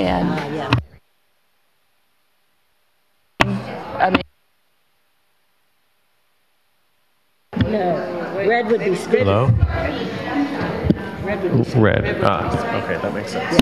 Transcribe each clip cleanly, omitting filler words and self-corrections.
And Yeah. I mean, No, red would be red. Hello? Red would be Red. Okay, that makes sense.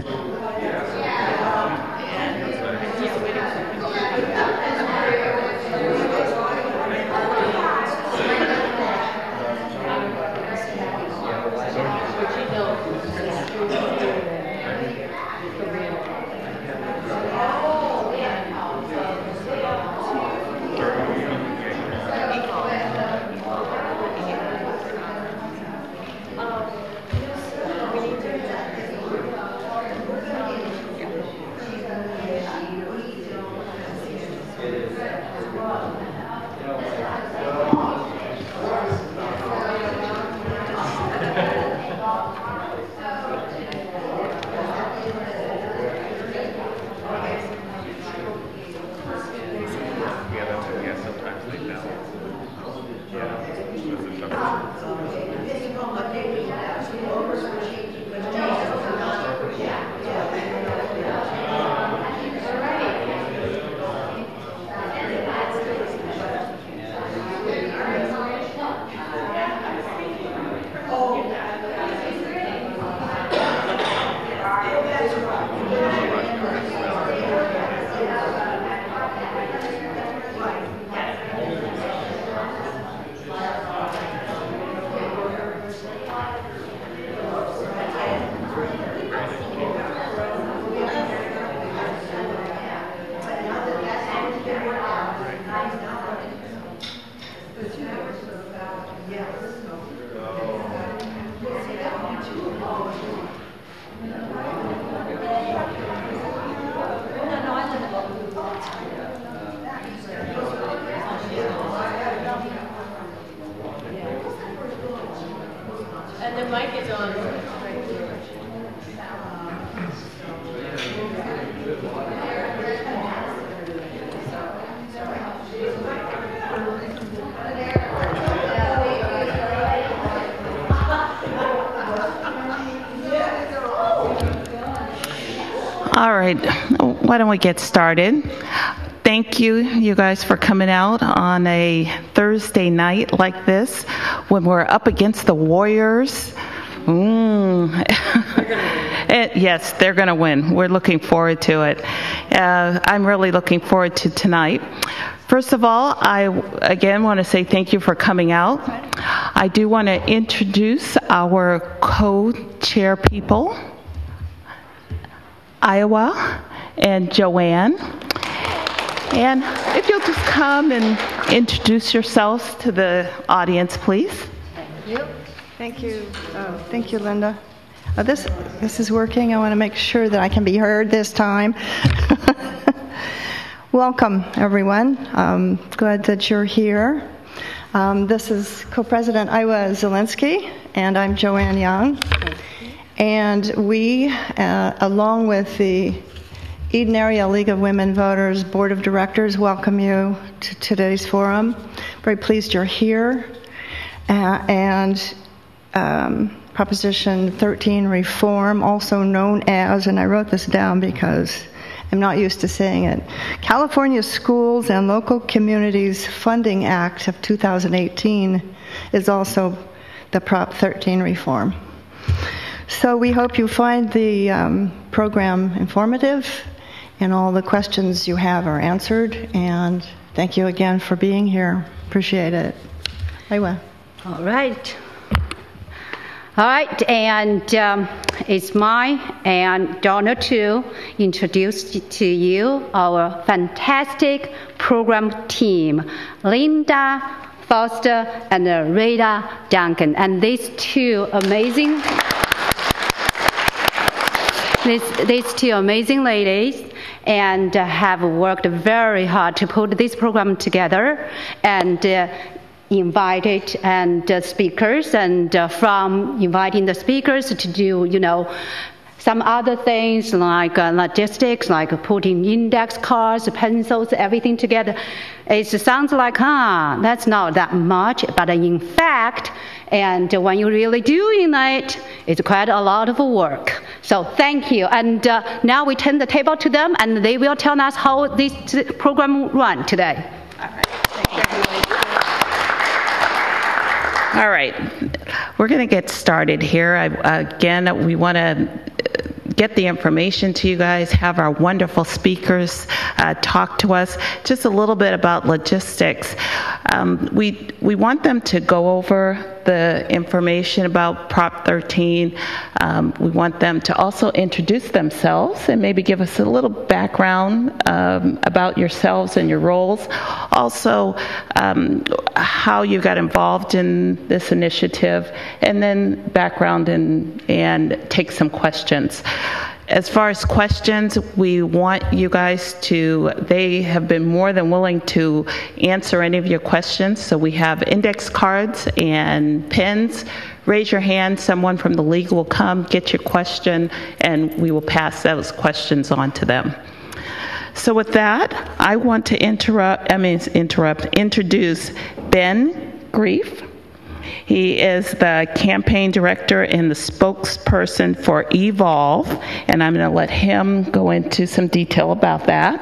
and the mic is on. All right, why don't we get started? Thank you guys, for coming out on a Thursday night like this when we're up against the Warriors. Yes, they're going to win. We're looking forward to it. I'm really looking forward to tonight. First of all, I again want to say thank you for coming out. I do want to introduce our co-chair people, Iowa and Joanne. And if you'll just come and introduce yourselves to the audience, please. Thank you. Thank you. Thank you, Linda. This is working. I want to make sure that I can be heard this time. Welcome, everyone. Glad that you're here. This is Co-President Iowa Zielinski, and I'm Joanne Young. And we, along with the Eden Area League of Women Voters Board of Directors, welcome you to today's forum. Very pleased you're here. Proposition 13 reform, also known as, and I wrote this down because I'm not used to saying it, California Schools and Local Communities Funding Act of 2018 is also the Prop 13 reform. So we hope you find the program informative and all the questions you have are answered. And thank you again for being here. Appreciate it. Iowa. All right. All right, and it's mine and Donna to introduce to you our fantastic program team, Linda Foster and Rita Duncan. And these two amazing ladies and have worked very hard to put this program together and invited speakers, and from inviting the speakers to do, some other things like logistics, like putting index cards, pencils, everything together. It sounds like, that's not that much, but in fact, and when you're really doing it, it's quite a lot of work. So thank you. And now we turn the table to them, and they will tell us how this program run today. All right, we're going to get started here. Again, we want to get the information to you guys, have our wonderful speakers talk to us just a little bit about logistics. We want them to go over the information about Prop 13. We want them to also introduce themselves and maybe give us a little background about yourselves and your roles. Also, how you got involved in this initiative, and then background and take some questions. As far as questions, we want you guys they have been more than willing to answer any of your questions. So we have index cards and pens. Raise your hand, someone from the league will come, get your question, and we will pass those questions on to them. So with that, I want to introduce Ben Grief. He is the campaign director and the spokesperson for Evolve, and I'm going to let him go into some detail about that.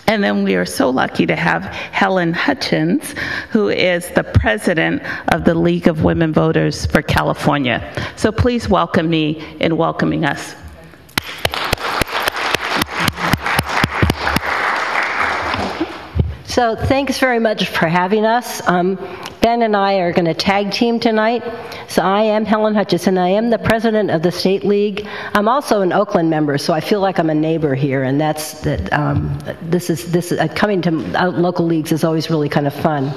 And then we are so lucky to have Helen Hutchins, who is the president of the League of Women Voters for California. So please welcome me in welcoming us. So thanks very much for having us. Ben and I are going to tag team tonight. So I am Helen Hutchison. I am the president of the State League. I'm also an Oakland member, so I feel like I'm a neighbor here, and coming to local leagues is always really kind of fun.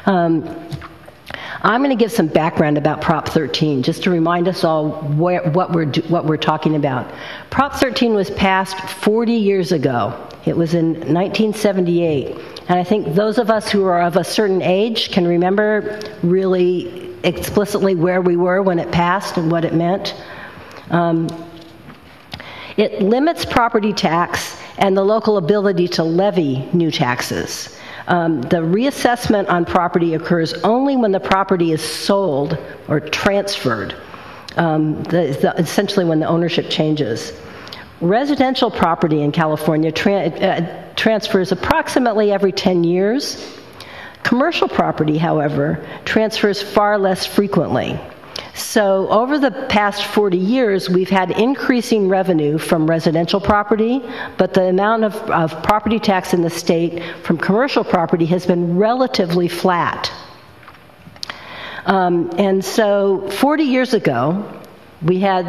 I'm going to give some background about Prop 13, just to remind us all what we're talking about. Prop 13 was passed 40 years ago. It was in 1978. And I think those of us who are of a certain age can remember really explicitly where we were when it passed and what it meant. It limits property tax and the local ability to levy new taxes. The reassessment on property occurs only when the property is sold or transferred, essentially when the ownership changes. Residential property in California transfers approximately every 10 years. Commercial property, however, transfers far less frequently. So over the past 40 years, we've had increasing revenue from residential property, but the amount of property tax in the state from commercial property has been relatively flat. And so 40 years ago, we had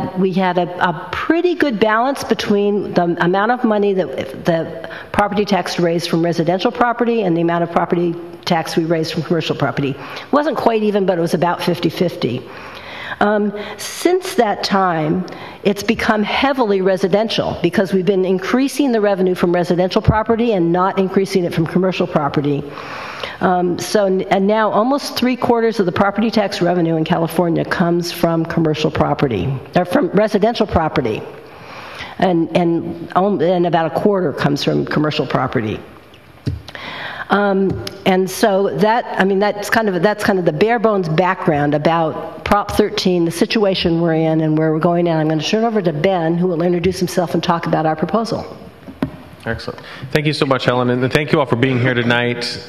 a pretty good balance between the amount of money that the property tax raised from residential property and the amount of property tax we raised from commercial property. It wasn't quite even, but it was about 50-50. Since that time, it's become heavily residential because we've been increasing the revenue from residential property and not increasing it from commercial property. And now almost 3/4 of the property tax revenue in California comes from commercial property, or from residential property, and about 1/4 comes from commercial property. And so that's kind of the bare bones background about Prop 13, the situation we're in, and where we're going now. I'm going to turn it over to Ben, who will introduce himself and talk about our proposal. Excellent. Thank you so much, Helen, and thank you all for being here tonight.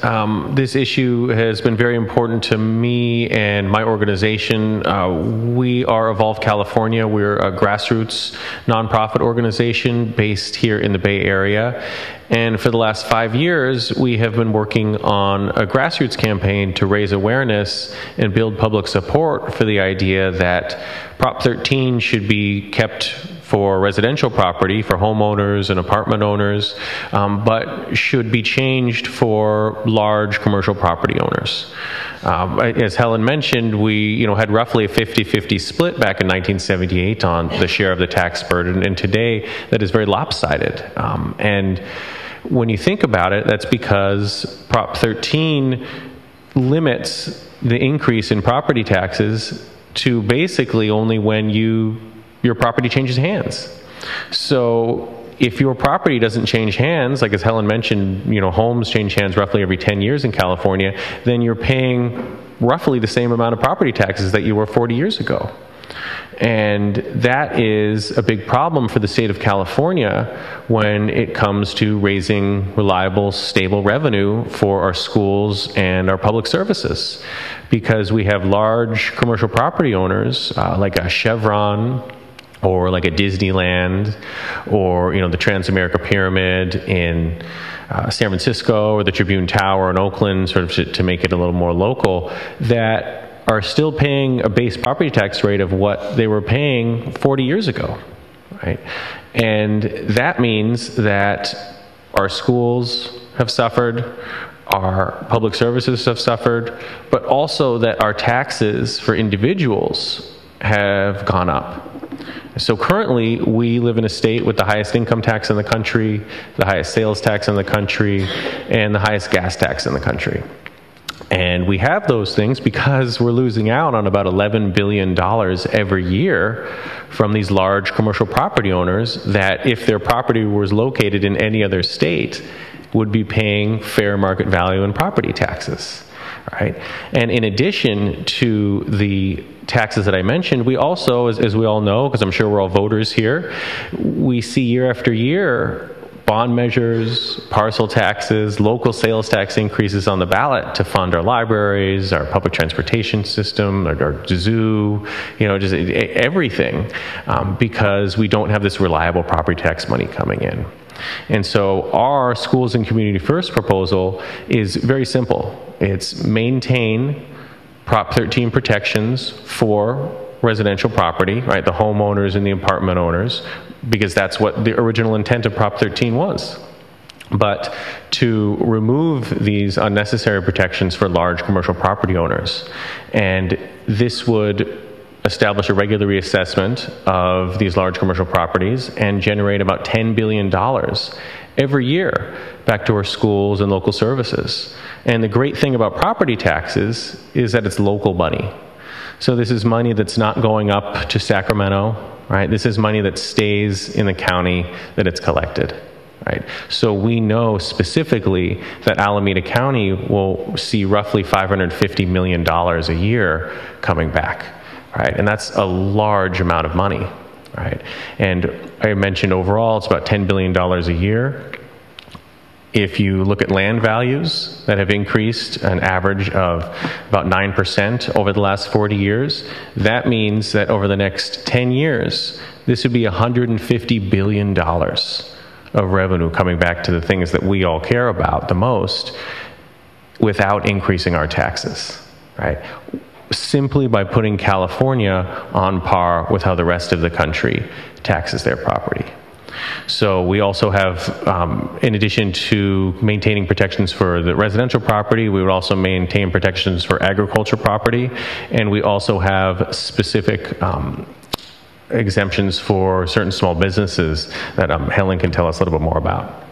This issue has been very important to me and my organization. We are Evolve California. We're a grassroots nonprofit organization based here in the Bay Area. And for the last 5 years, we have been working on a grassroots campaign to raise awareness and build public support for the idea that Prop 13 should be kept for residential property, for homeowners and apartment owners, but should be changed for large commercial property owners. As Helen mentioned, we had roughly a 50-50 split back in 1978 on the share of the tax burden, and today that is very lopsided. And when you think about it, that's because Prop 13 limits the increase in property taxes to basically only when your property changes hands. So if your property doesn't change hands, like as Helen mentioned, homes change hands roughly every 10 years in California, then you're paying roughly the same amount of property taxes that you were 40 years ago. And that is a big problem for the state of California when it comes to raising reliable, stable revenue for our schools and our public services. Because we have large commercial property owners like a Chevron or like a Disneyland or, the Transamerica Pyramid in San Francisco or the Tribune Tower in Oakland, sort of to make it a little more local, that are still paying a base property tax rate of what they were paying 40 years ago, right? And that means that our schools have suffered, our public services have suffered, but also that our taxes for individuals have gone up. So currently, we live in a state with the highest income tax in the country, the highest sales tax in the country, and the highest gas tax in the country. And we have those things because we're losing out on about $11 billion every year from these large commercial property owners that, if their property was located in any other state, would be paying fair market value and property taxes, right? And in addition to the taxes that I mentioned, we also, as we all know, because I'm sure we're all voters here, we see year after year bond measures, parcel taxes, local sales tax increases on the ballot to fund our libraries, our public transportation system, our zoo, just everything, because we don't have this reliable property tax money coming in. And so our Schools and Community First proposal is very simple. It's maintain Prop 13 protections for residential property, right, the homeowners and the apartment owners, because that's what the original intent of Prop 13 was. But to remove these unnecessary protections for large commercial property owners. And this would establish a regular reassessment of these large commercial properties and generate about $10 billion every year back to our schools and local services. And the great thing about property taxes is that it's local money. So this is money that's not going up to Sacramento, right? This is money that stays in the county that it's collected, right? So we know specifically that Alameda County will see roughly $550 million a year coming back, right? And that's a large amount of money, right? And I mentioned overall it's about $10 billion a year. If you look at land values that have increased an average of about 9% over the last 40 years, that means that over the next 10 years, this would be $150 billion of revenue coming back to the things that we all care about the most without increasing our taxes, right? Simply by putting California on par with how the rest of the country taxes their property. So we also have, in addition to maintaining protections for the residential property, we would also maintain protections for agriculture property, and we also have specific exemptions for certain small businesses that Helen can tell us a little bit more about.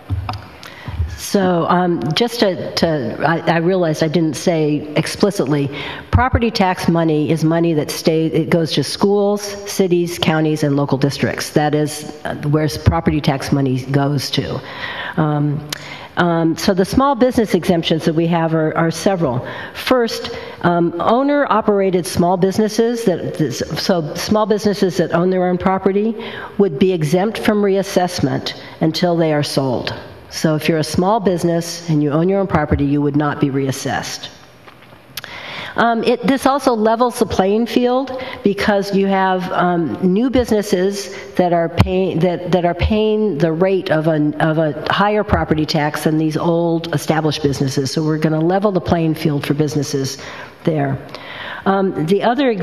So just I realized I didn't say explicitly, property tax money is money that it goes to schools, cities, counties, and local districts. That is where property tax money goes to. So the small business exemptions that we have are several. First, owner-operated small businesses, so small businesses that own their own property, would be exempt from reassessment until they are sold. So if you're a small business and you own your own property, you would not be reassessed. This also levels the playing field because you have new businesses that are paying the rate of a higher property tax than these old established businesses. So we're going to level the playing field for businesses there. The other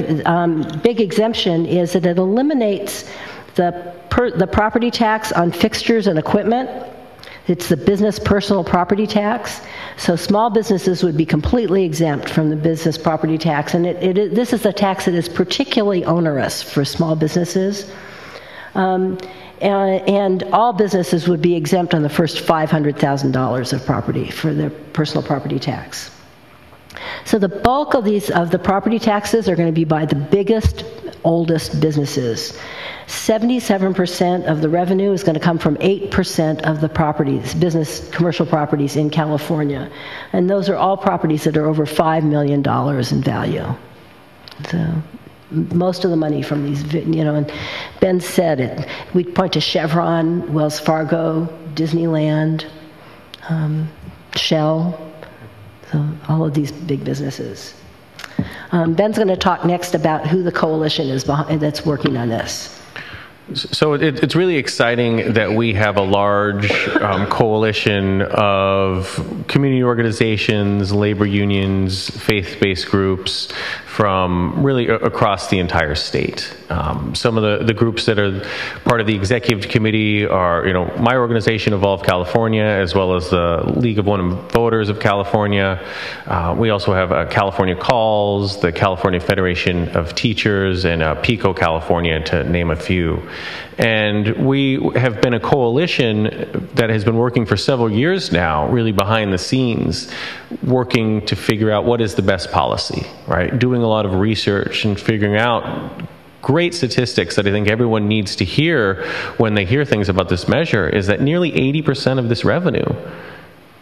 big exemption is that it eliminates the property tax on fixtures and equipment. It's the business personal property tax. So small businesses would be completely exempt from the business property tax. And this is a tax that is particularly onerous for small businesses. And all businesses would be exempt on the first $500,000 of property for their personal property tax. So the bulk of the property taxes are going to be by the biggest, oldest businesses. 77% of the revenue is going to come from 8% of the properties, commercial properties in California. And those are all properties that are over $5 million in value. So most of the money from these, and Ben said it. We point to Chevron, Wells Fargo, Disneyland, Shell, so all of these big businesses. Ben's going to talk next about who the coalition is that's working on this. So it's really exciting that we have a large coalition of community organizations, labor unions, faith-based groups from really across the entire state. Some of the groups that are part of the executive committee are, my organization, Evolve California, as well as the League of Women Voters of California. We also have California Calls, the California Federation of Teachers, and PICO California, to name a few. And we have been a coalition that has been working for several years now, really behind the scenes, working to figure out what is the best policy, right? Doing a lot of research and figuring out great statistics that I think everyone needs to hear when they hear things about this measure is that nearly 80% of this revenue,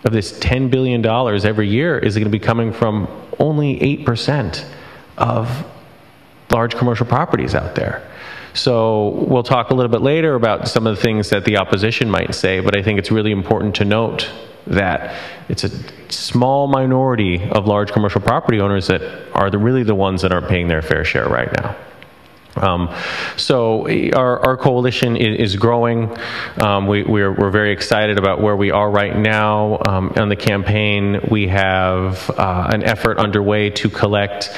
of this $10 billion every year, is going to be coming from only 8% of large commercial properties out there. So we'll talk a little bit later about some of the things that the opposition might say, but I think it's really important to note that it's a small minority of large commercial property owners that are really the ones that aren't paying their fair share right now. So our coalition is growing. We're very excited about where we are right now on the campaign. We have an effort underway to collect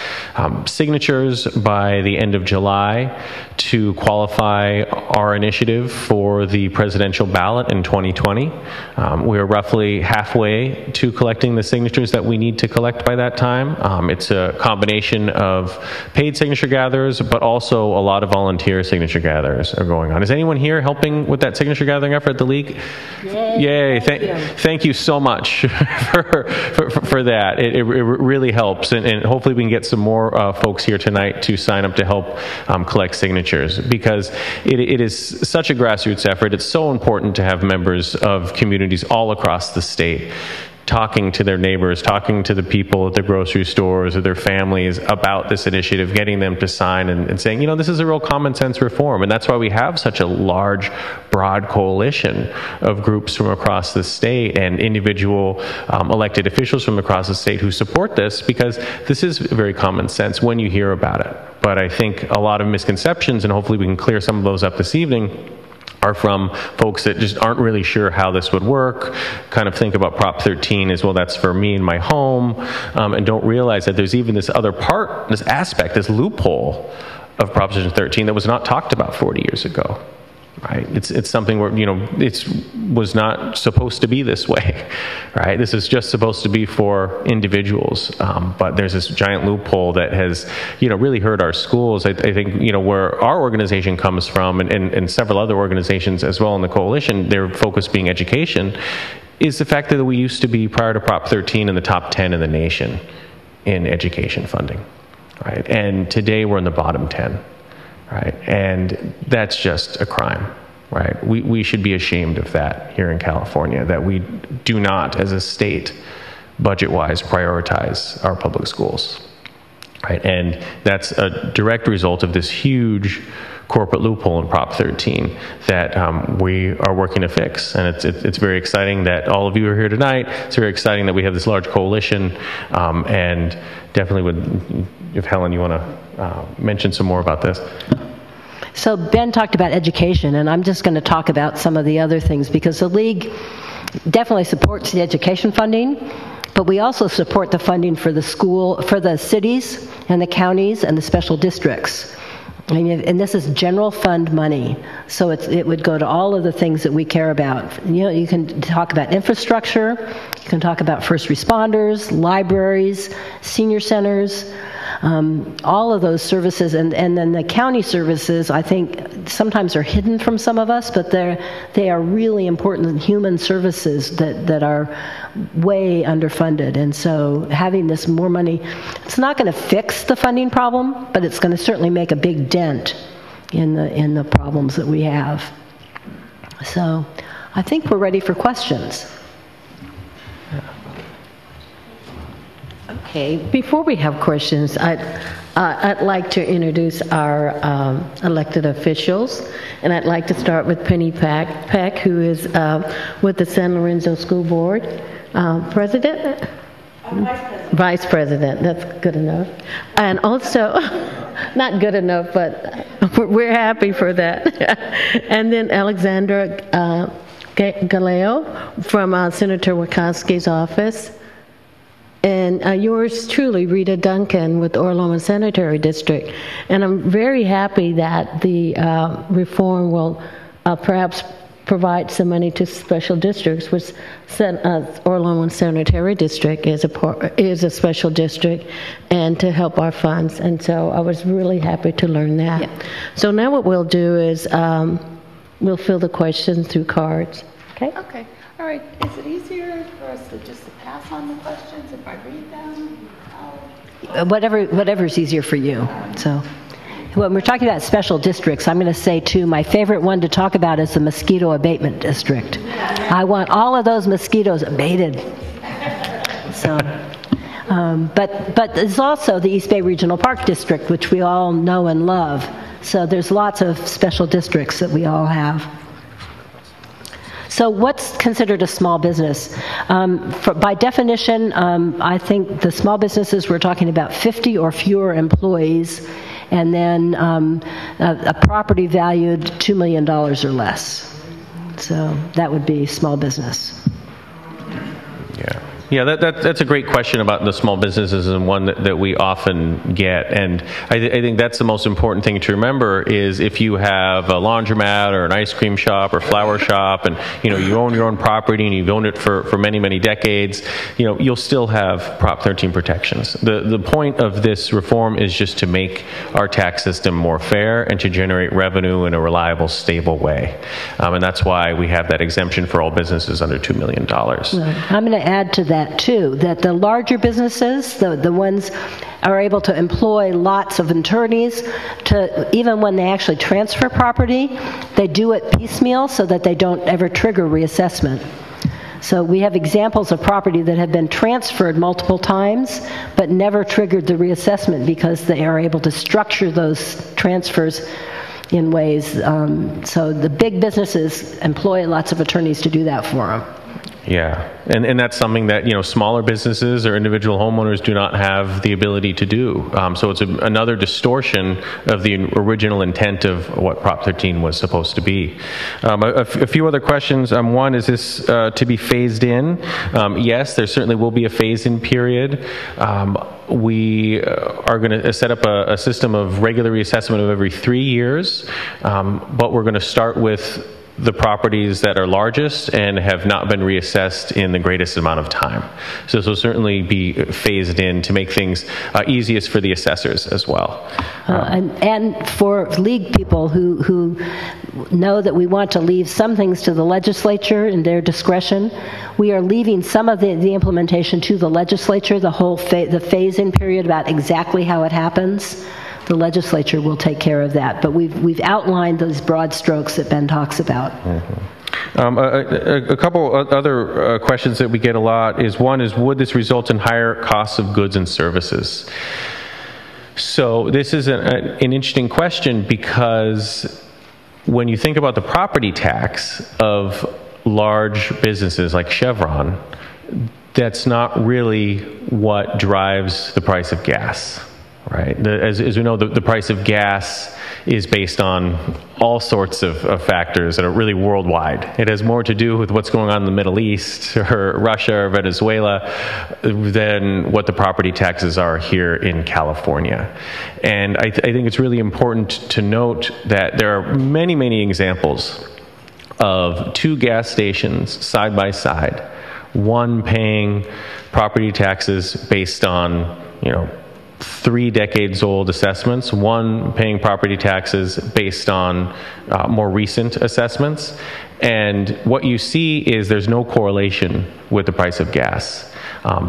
signatures by the end of July to qualify our initiative for the presidential ballot in 2020. We're roughly halfway to collecting the signatures that we need to collect by that time. It's a combination of paid signature gatherers, but also a lot of volunteer signature gatherers are going on. Is anyone here helping with that signature gathering effort at the League? Yay. Thank you so much for that. It really helps, and hopefully we can get some more folks here tonight to sign up to help collect signatures, because it is such a grassroots effort. It's so important to have members of communities all across the state talking to their neighbors, talking to the people at the grocery stores or their families about this initiative, getting them to sign and saying, this is a real common sense reform. And that's why we have such a large, broad coalition of groups from across the state and individual elected officials from across the state who support this, because this is very common sense when you hear about it. But I think a lot of misconceptions, and hopefully we can clear some of those up this evening, are from folks that just aren't really sure how this would work, kind of think about Prop 13 as, well, that's for me and my home, and don't realize that there's even this other part, this aspect, this loophole of Proposition 13 that was not talked about 40 years ago. Right? It's something where, it was not supposed to be this way, right? This is just supposed to be for individuals. But there's this giant loophole that has, really hurt our schools. I think, where our organization comes from and several other organizations as well in the coalition, their focus being education, is the fact that we used to be, prior to Prop 13, in the top 10 in the nation in education funding, right? And today we're in the bottom 10. Right, and that's just a crime, right? We should be ashamed of that here in California, that we do not, as a state, budget-wise, prioritize our public schools, right? And that's a direct result of this huge corporate loophole in Prop 13 that we are working to fix. And it's very exciting that all of you are here tonight. It's very exciting that we have this large coalition, and definitely would, if Helen, you want to mention some more about this. So Ben talked about education, and I'm just going to talk about some of the other things, because the League definitely supports the education funding, but we also support the funding for the cities and the counties and the special districts. And this is general fund money, so it would go to all of the things that we care about. You can talk about infrastructure, you can talk about first responders, libraries, senior centers, all of those services, and then the county services, I think, sometimes are hidden from some of us, but they are really important human services that are way underfunded. And so having this more money, it's not going to fix the funding problem, but it's going to certainly make a big dent in the problems that we have. So I think we're ready for questions. Okay, before we have questions, I'd like to introduce our elected officials, and I'd like to start with Penny Peck, who is with the San Lorenzo School Board. President? Vice President, that's good enough. And also, not good enough, but we're happy for that. And then Alexandra Galeo from Senator Wieckowski's office. And yours truly, Rita Duncan with Oro Loma Sanitary District. And I'm very happy that the reform will perhaps provide some money to special districts, which Oro Loma Sanitary District is a special district, and to help our funds. And so I was really happy to learn that. Yeah. So now what we'll do is we'll fill the questions through cards. Okay? Okay. All right. Is it easier for us to just pass on the questions if I read them? Whatever's easier for you. So when we're talking about special districts, I'm going to say, too, my favorite one to talk about is the mosquito abatement district. I want all of those mosquitoes abated. So, but there's also the East Bay Regional Park District, which we all know and love. So there's lots of special districts that we all have. So what's considered a small business? By definition, I think the small businesses, we're talking about 50 or fewer employees, and then a property valued $2 million or less. So that would be small business. Yeah, that's a great question about the small businesses, and one that we often get. And I think that's the most important thing to remember is if you have a laundromat or an ice cream shop or flower shop, and you own your own property and you've owned it for many, many decades, you'll still have Prop 13 protections. The point of this reform is just to make our tax system more fair and to generate revenue in a reliable, stable way. And that's why we have that exemption for all businesses under $2 million. I'm going to add to that too, that the larger businesses, the ones are able to employ lots of attorneys to, even when they actually transfer property, they do it piecemeal so that they don't ever trigger reassessment. So we have examples of property that have been transferred multiple times but never triggered the reassessment because they are able to structure those transfers in ways so the big businesses employ lots of attorneys to do that for them. Yeah, and that's something that smaller businesses or individual homeowners do not have the ability to do. So it's another distortion of the original intent of what Prop 13 was supposed to be. A few other questions. One, is this to be phased in? Yes, there certainly will be a phase-in period. We are going to set up a system of regular reassessment of every 3 years, but we're going to start with the properties that are largest and have not been reassessed in the greatest amount of time. So this will certainly be phased in to make things easiest for the assessors as well. And for league people who know that we want to leave some things to the legislature in their discretion, we are leaving some of the implementation to the legislature, the whole the phase-in period about exactly how it happens. The legislature will take care of that, but we've outlined those broad strokes that Ben talks about. Mm-hmm. A couple other questions that we get a lot is, one is, would this result in higher costs of goods and services? So this is an interesting question, because when you think about the property tax of large businesses like Chevron, that's not really what drives the price of gas. Right. As we know, the price of gas is based on all sorts of factors that are really worldwide. It has more to do with what's going on in the Middle East or Russia or Venezuela than what the property taxes are here in California. And I think it's really important to note that there are many, many examples of two gas stations side by side, one paying property taxes based on, 3 decades old assessments, one paying property taxes based on more recent assessments, And what you see is there's no correlation with the price of gas.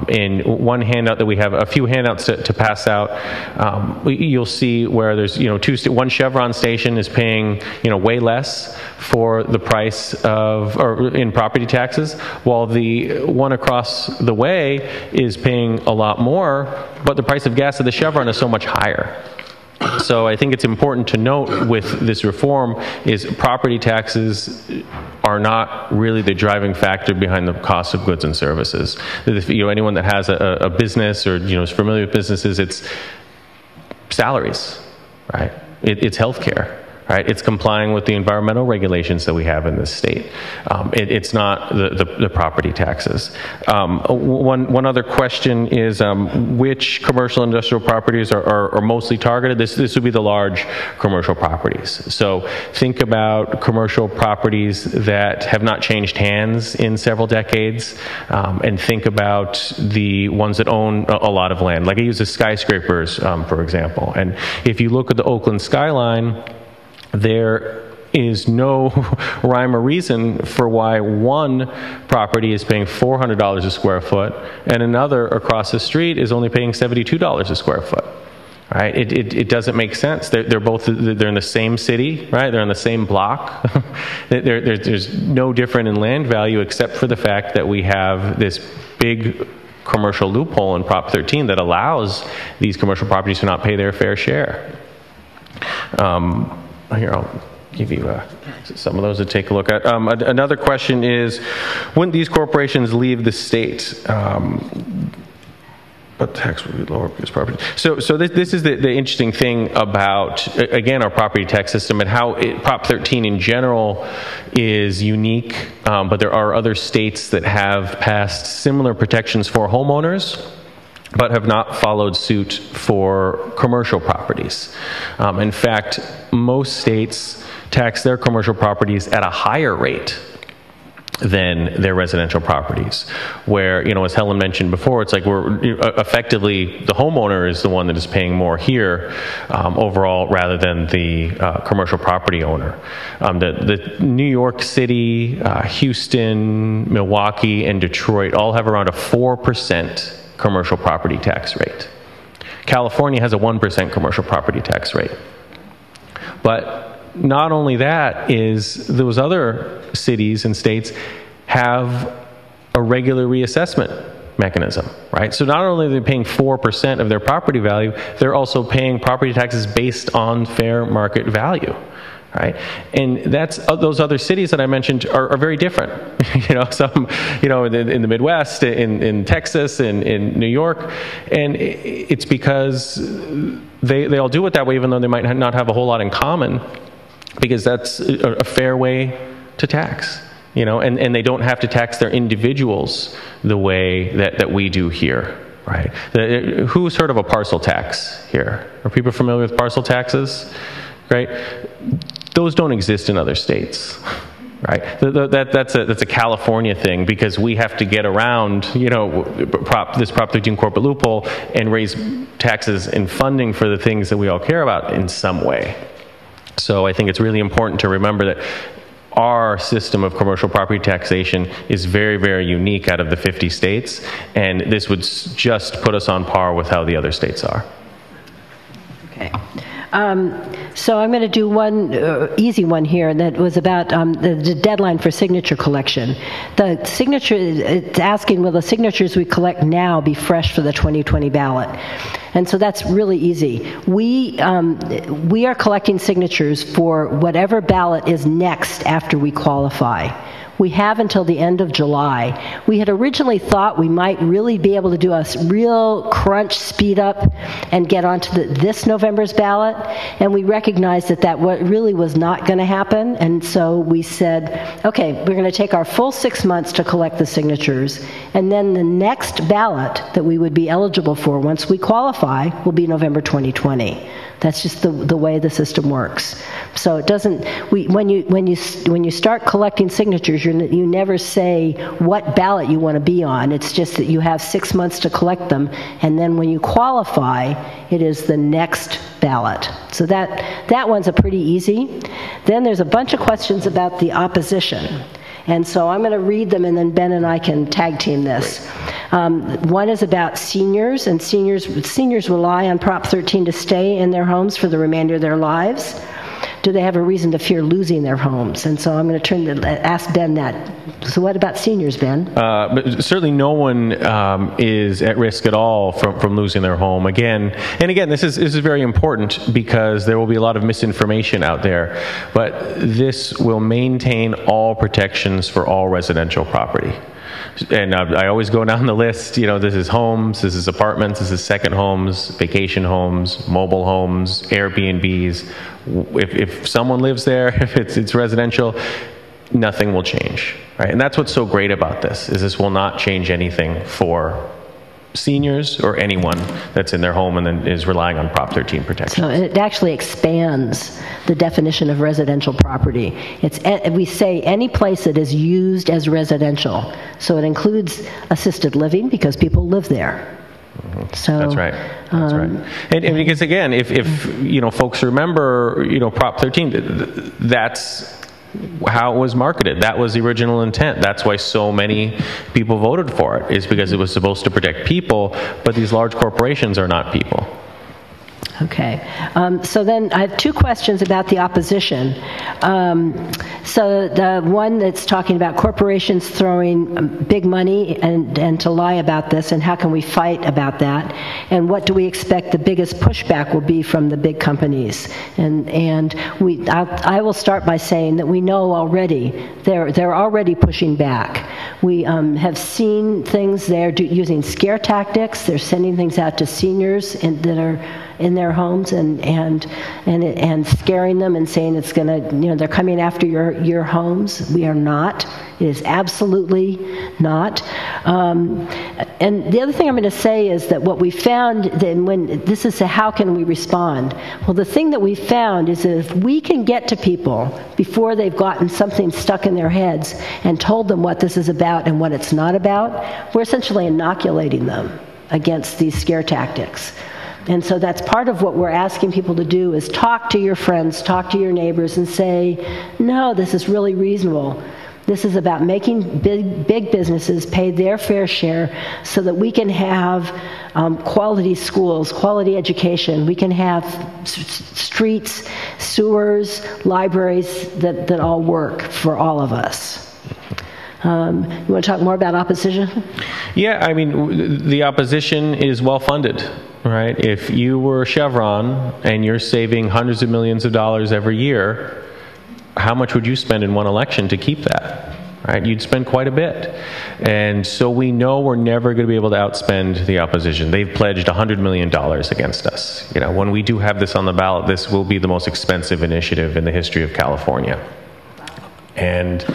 In one handout that we have, a few handouts to pass out, you'll see where there's, one Chevron station is paying, way less for the price of, or in property taxes, while the one across the way is paying a lot more, but the price of gas at the Chevron is so much higher. So I think it's important to note with this reform is property taxes are not really the driving factor behind the cost of goods and services. Anyone that has a business or is familiar with businesses, it's salaries, right? It's healthcare. Right? It's complying with the environmental regulations that we have in this state. It's not the property taxes. One other question is which commercial industrial properties are mostly targeted? This would be the large commercial properties. So think about commercial properties that have not changed hands in several decades, and think about the ones that own a lot of land. Like I use the skyscrapers, for example. And if you look at the Oakland skyline, there is no rhyme or reason for why one property is paying $400 a square foot and another across the street is only paying $72 a square foot. Right? It doesn't make sense. They're in the same city, right? They're on the same block. There's no different in land value except for the fact that we have this big commercial loophole in Prop 13 that allows these commercial properties to not pay their fair share. Here, I'll give you some of those to take a look at. Another question is, when these corporations leave the state, but tax will be lower because property. So this is the interesting thing about, again, our property tax system and how Prop 13 in general is unique, but there are other states that have passed similar protections for homeowners, but have not followed suit for commercial properties. In fact, most states tax their commercial properties at a higher rate than their residential properties, where, as Helen mentioned before, it's like we're effectively, the homeowner is the one that is paying more here overall rather than the commercial property owner. The New York City, Houston, Milwaukee, and Detroit all have around a 4% commercial property tax rate. California has a 1% commercial property tax rate. But not only that, is those other cities and states have a regular reassessment mechanism, right? So not only are they paying 4% of their property value, they're also paying property taxes based on fair market value. Right? And that's those other cities that I mentioned are very different. Some, in the Midwest, in Texas, in New York, and it's because they all do it that way, even though they might not have a whole lot in common, because that's a fair way to tax. And they don't have to tax their individuals the way that we do here. Right? Who's heard of a parcel tax here? Are people familiar with parcel taxes? Right? Those don't exist in other states, right? That's a California thing, because we have to get around, this Prop 13 corporate loophole and raise taxes and funding for the things that we all care about in some way. So I think it's really important to remember that our system of commercial property taxation is very, very unique out of the 50 states, and this would just put us on par with how the other states are. Okay. So I'm going to do one easy one here that was about the deadline for signature collection. The signature, it's asking, will the signatures we collect now be fresh for the 2020 ballot? And so that's really easy. We are collecting signatures for whatever ballot is next after we qualify. We have until the end of July. We had originally thought we might really be able to do a real crunch, speed up, and get onto this November's ballot, and we recognized that really was not going to happen, and so we said, okay, we're going to take our full 6 months to collect the signatures, and then the next ballot that we would be eligible for once we qualify will be November 2020. That's just the way the system works. So it doesn't. When you start collecting signatures, you never say what ballot you want to be on. It's just that you have 6 months to collect them, and then when you qualify, it is the next ballot. So that one's a pretty easy. Then there's a bunch of questions about the opposition. And so I'm going to read them, and then Ben and I can tag team this. One is about seniors, and seniors rely on Prop 13 to stay in their homes for the remainder of their lives. Do they have a reason to fear losing their homes? And so I'm going to ask Ben that. So what about seniors, Ben? But certainly no one is at risk at all from losing their home. Again, this is very important because there will be a lot of misinformation out there. But this will maintain all protections for all residential property. And I always go down the list, this is homes, this is apartments, this is second homes, vacation homes, mobile homes, Airbnbs. If someone lives there, if it's residential, nothing will change, right? And that's what's so great about this, is this will not change anything for seniors or anyone that's in their home and then is relying on Prop 13 protection. So it actually expands the definition of residential property. We say any place that is used as residential. So it includes assisted living because people live there. Mm-hmm. So that's right. That's right. And because again, if folks remember, Prop 13, that's how it was marketed. That was the original intent. That's why so many people voted for it, is because it was supposed to protect people, but these large corporations are not people. Okay. So then I have two questions about the opposition. So the one that's talking about corporations throwing big money and to lie about this, and how can we fight about that? And what do we expect the biggest pushback will be from the big companies? And I will start by saying that we know already they're already pushing back. We have seen things there using scare tactics. They're sending things out to seniors that are in their homes and scaring them and saying it's going to, they're coming after your homes. We are not. It is absolutely not. And the other thing I'm going to say is that what we found, this is how can we respond? Well, the thing that we found is that if we can get to people before they've gotten something stuck in their heads and told them what this is about and what it's not about, we're essentially inoculating them against these scare tactics. And so that's part of what we're asking people to do, is talk to your friends, talk to your neighbors, and say, no, this is really reasonable. This is about making big businesses pay their fair share so that we can have quality schools, quality education. We can have streets, sewers, libraries that all work for all of us. You want to talk more about opposition? Yeah, the opposition is well-funded, right? If you were Chevron and you're saving hundreds of millions of dollars every year, how much would you spend in one election to keep that? Right? You'd spend quite a bit. And so we know we're never going to be able to outspend the opposition. They've pledged $100 million against us. When we do have this on the ballot, this will be the most expensive initiative in the history of California. And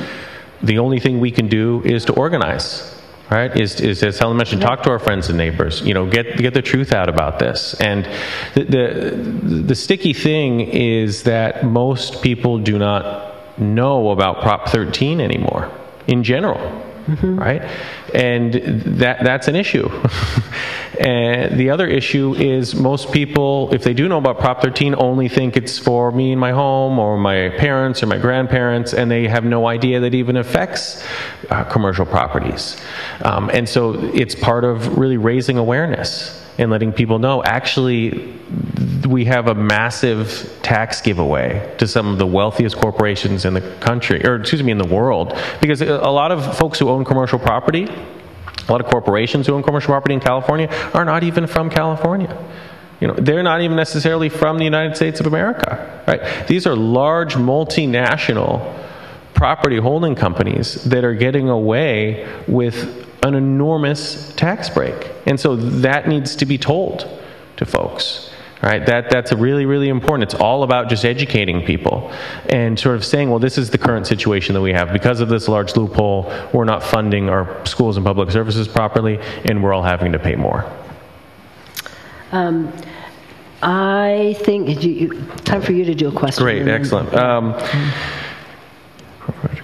the only thing we can do is to organize. Right? Is as Helen mentioned, talk to our friends and neighbors. Get the truth out about this. And the sticky thing is that most people do not know about Prop 13 anymore, in general. Mm-hmm. Right? And that's an issue. And the other issue is most people, if they do know about Prop 13, only think it's for me and my home or my parents or my grandparents, and they have no idea that it even affects commercial properties. And so it's part of really raising awareness and letting people know, actually, we have a massive tax giveaway to some of the wealthiest corporations in the country, in the world. Because a lot of folks who own commercial property, a lot of corporations who own commercial property in California are not even from California. They're not even necessarily from the United States of America, right? These are large multinational property holding companies that are getting away with an enormous tax break. And so that needs to be told to folks, right? That's really, really important. It's all about just educating people and sort of saying, well, this is the current situation that we have. Because of this large loophole, we're not funding our schools and public services properly, and we're all having to pay more. I think, time for you to do a question. Great, excellent.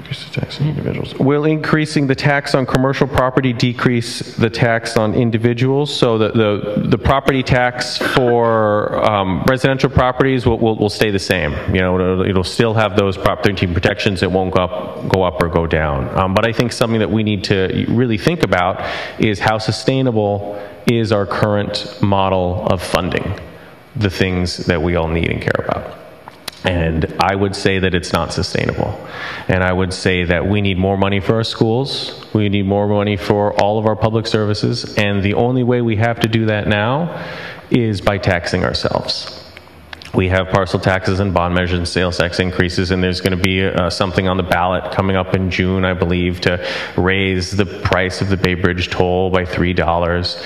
Increase the tax on individuals. Will increasing the tax on commercial property decrease the tax on individuals? So the property tax for residential properties will stay the same. You know, it'll still have those Prop 13 protections. It won't go up or go down. But I think something that we need to really think about is how sustainable is our current model of funding the things that we all need and care about. And I would say that it's not sustainable. And I would say that we need more money for our schools. We need more money for all of our public services. And the only way we have to do that now is by taxing ourselves. We have parcel taxes and bond measures and sales tax increases, and there's going to be something on the ballot coming up in June, I believe, to raise the price of the Bay Bridge toll by $3.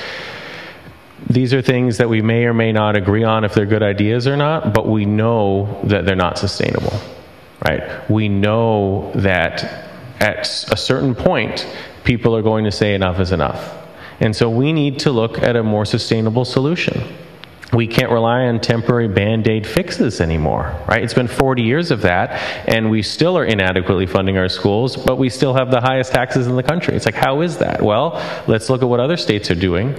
These are things that we may or may not agree on if they're good ideas or not, but we know that they're not sustainable, right? We know that at a certain point, people are going to say enough is enough. And so we need to look at a more sustainable solution. We can't rely on temporary Band-Aid fixes anymore, right? It's been 40 years of that, and we still are inadequately funding our schools, but we still have the highest taxes in the country. It's like, how is that? Well, let's look at what other states are doing,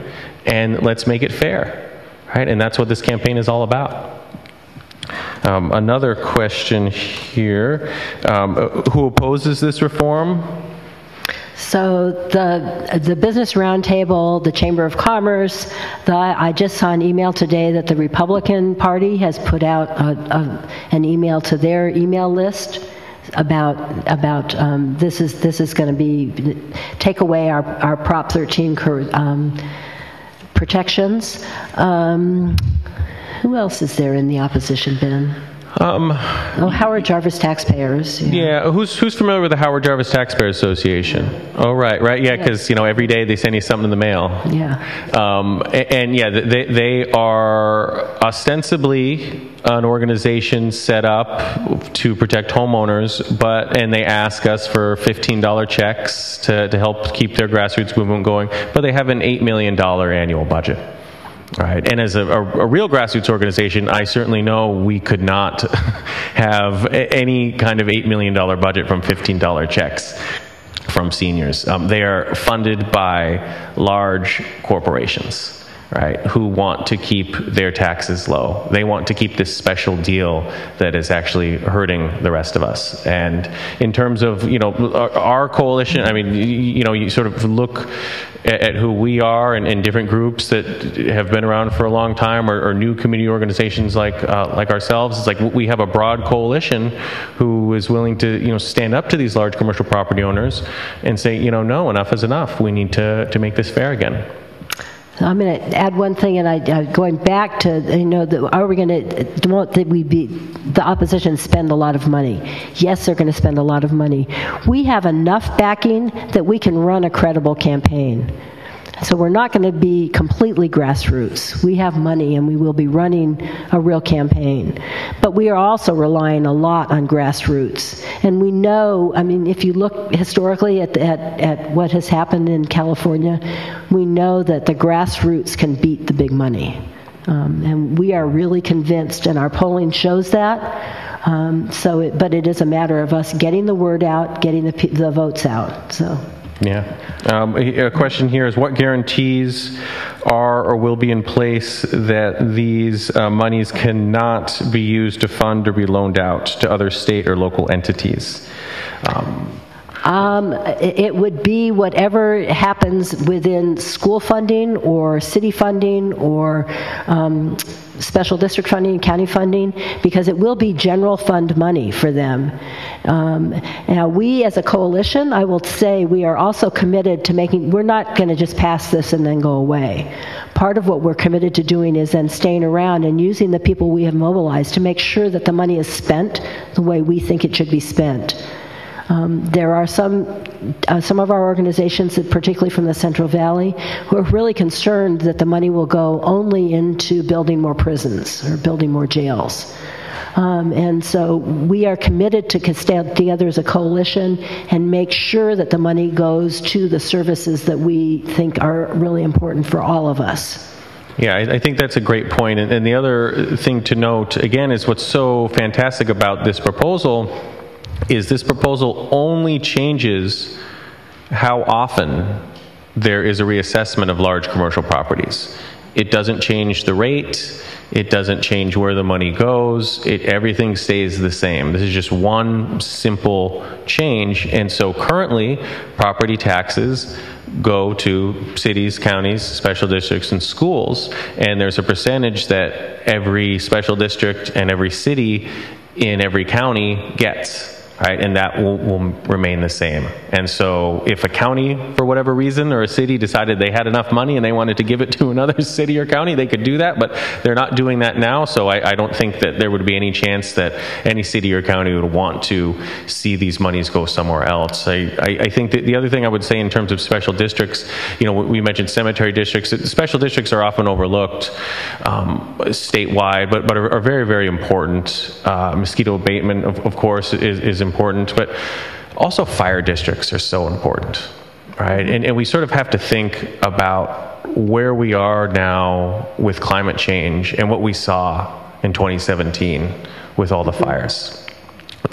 and let's make it fair, right? And that's what this campaign is all about. Another question here. Who opposes this reform? So the Business Roundtable, the Chamber of Commerce, I just saw an email today that the Republican Party has put out an email to their email list about this is going to be take away our Prop 13 protections. Who else is there in the opposition, Ben? Howard Jarvis Taxpayers. Yeah, who's familiar with the Howard Jarvis Taxpayers Association? Oh, right, yeah, because every day they send you something in the mail. Yeah. And yeah, they are ostensibly an organization set up to protect homeowners, and they ask us for $15 checks to help keep their grassroots movement going, but they have an $8 million annual budget. Right. And as a real grassroots organization, I certainly know we could not have any kind of $8 million budget from $15 checks from seniors. They are funded by large corporations, right, who want to keep their taxes low. They want to keep this special deal that is actually hurting the rest of us. And in terms of, our coalition, I mean, you sort of look at who we are and different groups that have been around for a long time or new community organizations like ourselves. It's like we have a broad coalition who is willing to stand up to these large commercial property owners and say, no, enough is enough. We need to make this fair again. I'm going to add one thing, and going back to, are we going to, won't the opposition spend a lot of money? Yes, they're going to spend a lot of money. We have enough backing that we can run a credible campaign. So we're not going to be completely grassroots. We have money, and we will be running a real campaign. But we are also relying a lot on grassroots. And we know, if you look historically at what has happened in California, we know that the grassroots can beat the big money. And we are really convinced, and our polling shows that. But it is a matter of us getting the word out, getting the votes out. So. Yeah. A question here is, what guarantees are or will be in place that these monies cannot be used to fund or be loaned out to other state or local entities? It would be whatever happens within school funding or city funding or special district funding, county funding, because it will be general fund money for them. Now, we as a coalition, I will say, we are also committed to we're not going to just pass this and then go away. Part of what we're committed to doing is then staying around and using the people we have mobilized to make sure that the money is spent the way we think it should be spent. There are some of our organizations, particularly from the Central Valley, who are really concerned that the money will go only into building more prisons or building more jails. And so we are committed to stand together as a coalition and make sure that the money goes to the services that we think are really important for all of us. Yeah, I think that's a great point. And the other thing to note, again, is what's so fantastic about this proposal is this proposal only changes how often there is a reassessment of large commercial properties. It doesn't change the rate. It doesn't change where the money goes. Everything stays the same. This is just one simple change. And so currently, property taxes go to cities, counties, special districts, and schools. And there's a percentage that every special district and every city in every county gets. Right, and that will remain the same. And so if a county, for whatever reason, or a city decided they had enough money and they wanted to give it to another city or county, they could do that, but they're not doing that now, so I don't think that there would be any chance that any city or county would want to see these monies go somewhere else. I think that the other thing I would say in terms of special districts, we mentioned cemetery districts. Special districts are often overlooked statewide, but are very, very important. Mosquito abatement, of course, is important, but also fire districts are so important, right? And we sort of have to think about where we are now with climate change and what we saw in 2017 with all the fires.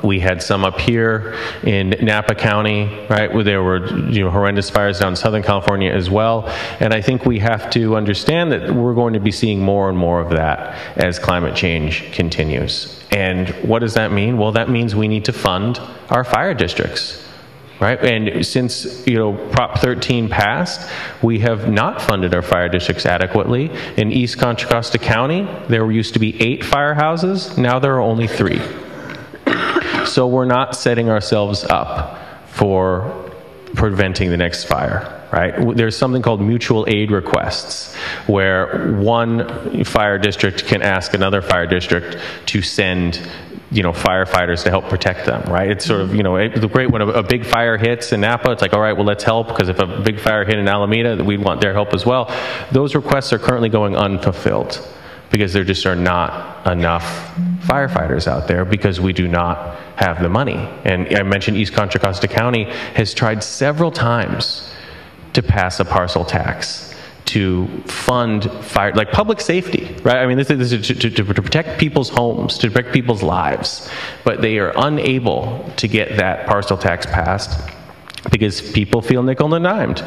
We had some up here in Napa County, right, where there were horrendous fires down in Southern California as well. And I think we have to understand that we're going to be seeing more and more of that as climate change continues. And what does that mean? Well, that means we need to fund our fire districts. Right? And since Prop 13 passed, we have not funded our fire districts adequately. In East Contra Costa County, there used to be 8 firehouses. Now there are only 3. So we're not setting ourselves up for preventing the next fire. Right? There's something called mutual aid requests, where one fire district can ask another fire district to send firefighters to help protect them, right? It's sort of, it's great when a big fire hits in Napa, it's like, all right, well, let's help, because if a big fire hit in Alameda, we want their help as well. Those requests are currently going unfulfilled because there just are not enough firefighters out there because we do not have the money. And I mentioned East Contra Costa County has tried several times to pass a parcel tax to fund fire, like public safety, right? I mean, this is to protect people's homes, to protect people's lives, but they are unable to get that parcel tax passed because people feel nickel and dimed.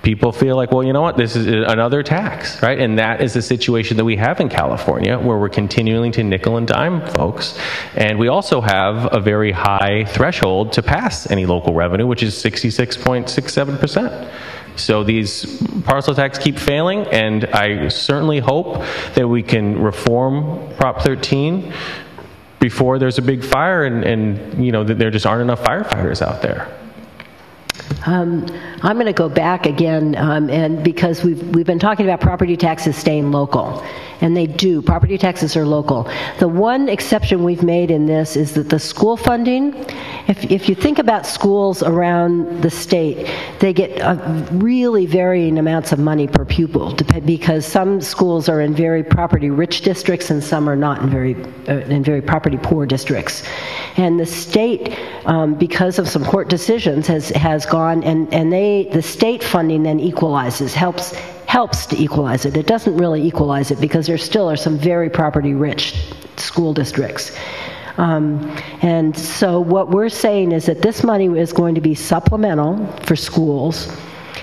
People feel like, well, you know what, this is another tax, right? And that is the situation that we have in California, where we're continuing to nickel and dime folks. And we also have a very high threshold to pass any local revenue, which is 66.67%. So these parcel tax keep failing, and I certainly hope that we can reform Prop 13 before there's a big fire and that there just aren't enough firefighters out there. I'm going to go back again, and because we've been talking about property taxes staying local, and they do. Property taxes are local. The one exception we've made in this is that the school funding, if you think about schools around the state, they get really varying amounts of money per pupil, because some schools are in very property-rich districts and some are not in very property-poor districts. And the state, because of some court decisions, has gone and the state funding then equalizes, helps to equalize it. It doesn't really equalize it because there still are some very property-rich school districts. And so what we're saying is that this money is going to be supplemental for schools,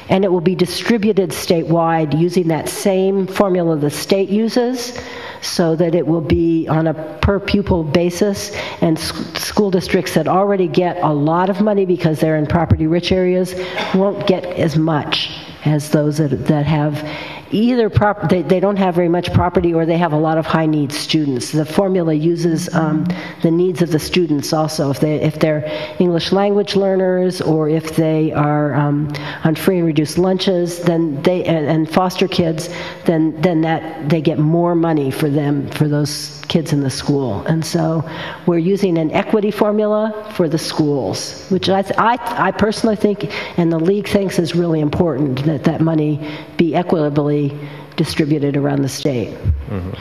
and it will be distributed statewide using that same formula the state uses, so that it will be on a per pupil basis, and school districts that already get a lot of money because they're in property-rich areas won't get as much as those that have either they don't have very much property, or they have a lot of high needs students. The formula uses the needs of the students also. If they're English language learners, or if they are on free and reduced lunches, then and foster kids, then that they get more money for those kids in the school. And so we're using an equity formula for the schools, which I personally think, and the league thinks, is really important, that money be equitably distributed around the state. Mm-hmm.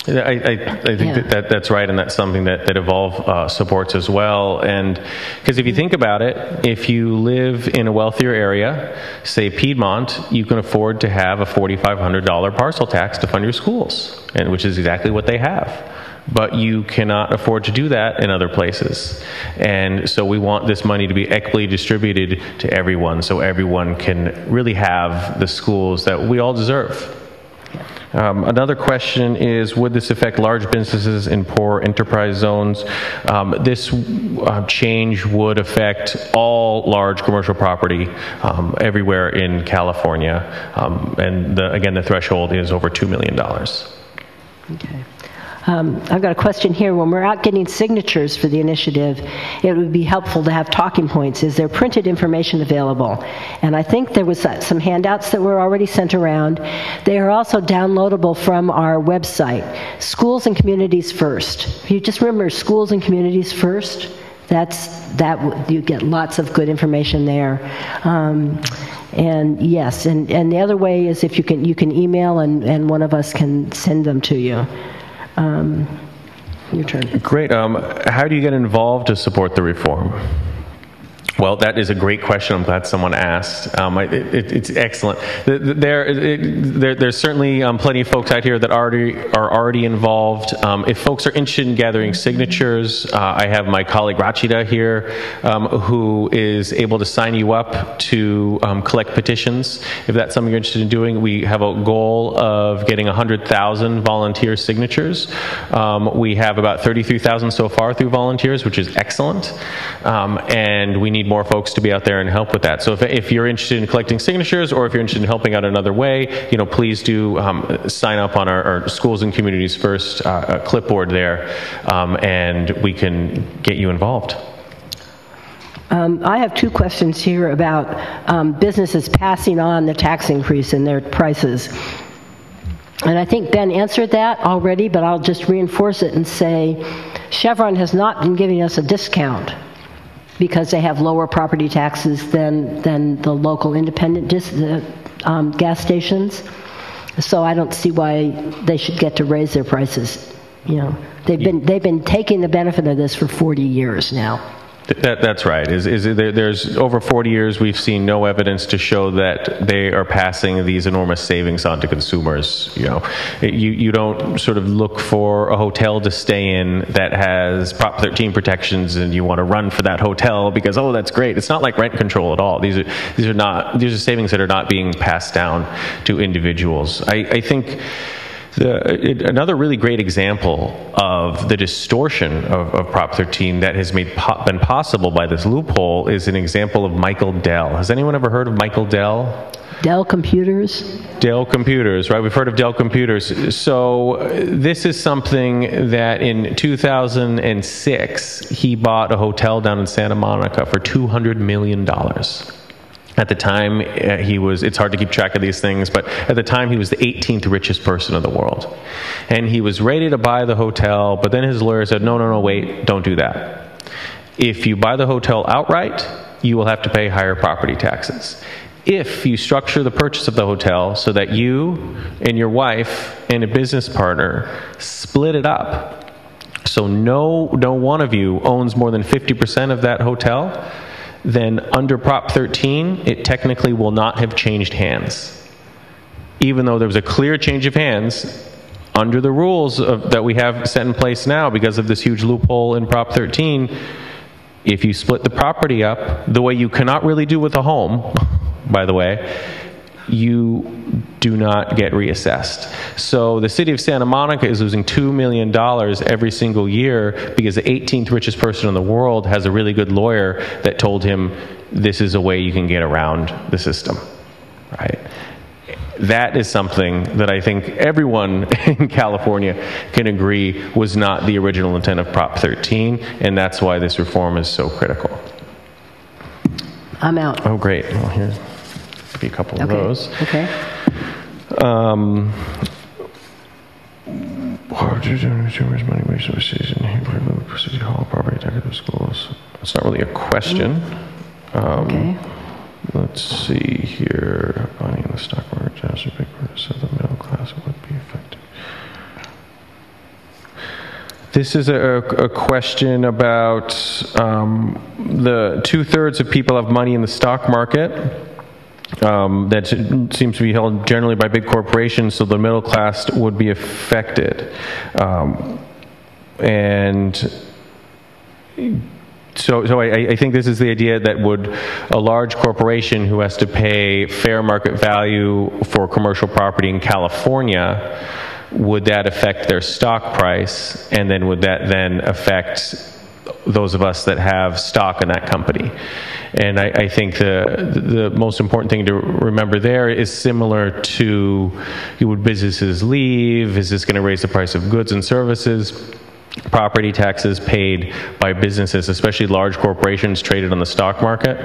I think that's right, and that's something that Evolve supports as well. And because if you think about it, if you live in a wealthier area, say Piedmont, you can afford to have a $4,500 parcel tax to fund your schools, and which is exactly what they have. but you cannot afford to do that in other places. And so we want this money to be equitably distributed to everyone, so everyone can really have the schools that we all deserve. Another question is, would this affect large businesses in poor enterprise zones? This change would affect all large commercial property everywhere in California. And again, the threshold is over $2 million. Okay. I've got a question here. When we're out getting signatures for the initiative, it would be helpful to have talking points. Is there printed information available? And I think there was some handouts that were already sent around. They are also downloadable from our website, Schools and Communities First. If you just remember Schools and Communities First, you get lots of good information there. And yes, and the other way is if you can email and one of us can send them to you. Your turn. Great. How do you get involved to support the reform? Well, that is a great question. I'm glad someone asked. It's excellent. There's certainly plenty of folks out here that are already involved. If folks are interested in gathering signatures, I have my colleague Rachida here, who is able to sign you up to collect petitions. If that's something you're interested in doing, we have a goal of getting 100,000 volunteer signatures. We have about 33,000 so far through volunteers, which is excellent. And we need more folks to be out there and help with that. So if you're interested in collecting signatures, or if you're interested in helping out another way, please do sign up on our Schools and Communities First clipboard there, and we can get you involved. I have two questions here about businesses passing on the tax increase in their prices. And I think Ben answered that already, but I'll just reinforce it and say Chevron has not been giving us a discount because they have lower property taxes than the local independent gas stations. So I don't see why they should get to raise their prices. They've been taking the benefit of this for 40 years now. That's right. There's over 40 years we've seen no evidence to show that they are passing these enormous savings on to consumers. You don't sort of look for a hotel to stay in that has Prop 13 protections and you want to run for that hotel because, oh, that's great. It's not like rent control at all. These are savings that are not being passed down to individuals. I think another really great example of the distortion of Prop 13 that has been possible by this loophole is an example of Michael Dell. Has anyone ever heard of Michael Dell? Dell Computers? Dell Computers, right? We've heard of Dell Computers. So this is something that in 2006, he bought a hotel down in Santa Monica for $200 million. At the time, it's hard to keep track of these things, but at the time he was the 18th richest person in the world. And he was ready to buy the hotel, but then his lawyer said, no, wait, don't do that. If you buy the hotel outright, you will have to pay higher property taxes. If you structure the purchase of the hotel so that you and your wife and a business partner split it up, so no one of you owns more than 50% of that hotel, then under Prop 13, it technically will not have changed hands. Even though there was a clear change of hands, under the rules that we have set in place now because of this huge loophole in Prop 13, if you split the property up, the way you cannot really do with a home, by the way, you do not get reassessed. So the city of Santa Monica is losing $2 million every single year because the 18th richest person in the world has a really good lawyer that told him this is a way you can get around the system, right? That is something that I think everyone in California can agree was not the original intent of Prop 13, and that's why this reform is so critical. I'm out. Oh, great. Well, here's a couple of those. Okay. It's not really a question. Okay. Let's see here. Buying the stock market jobs are big so the middle class would be affected. This is a question about the 2/3 of people have money in the stock market. That seems to be held generally by big corporations, so the middle class would be affected. And so I think this is the idea that a large corporation who has to pay fair market value for commercial property in California, would that affect their stock price? And then would that then affect those of us that have stock in that company? And I think the most important thing to remember there is similar to, would businesses leave? Is this going to raise the price of goods and services? Property taxes paid by businesses, especially large corporations traded on the stock market,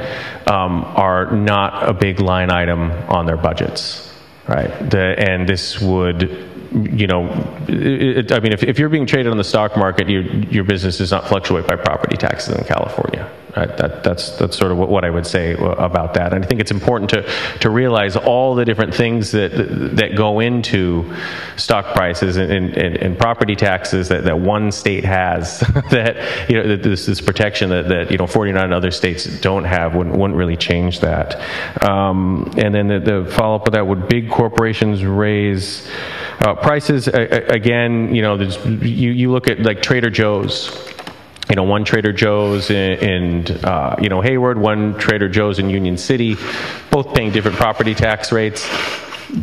are not a big line item on their budgets, right? And this would, if you're being traded on the stock market, your business does not fluctuate by property taxes in California. Right? That's sort of what I would say about that. And I think it's important to realize all the different things that go into stock prices and property taxes that one state has that this protection that 49 other states don't have wouldn't really change that. And then the follow up with that, would big corporations raise prices? Again, you look at like Trader Joe's. One Trader Joe's in Hayward, one Trader Joe's in Union City, both paying different property tax rates,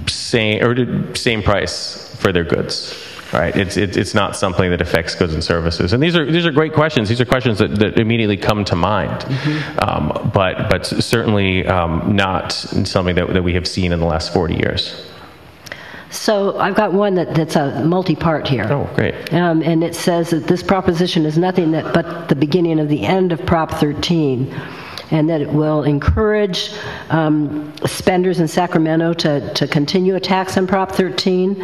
same price for their goods. Right? It's not something that affects goods and services. And these are great questions. These are questions that immediately come to mind, mm-hmm. But certainly not something that we have seen in the last 40 years. So I've got one that's a multi-part here. Oh, great. And it says that this proposition is nothing but the beginning of the end of Prop 13, and that it will encourage spenders in Sacramento to continue a tax on Prop 13.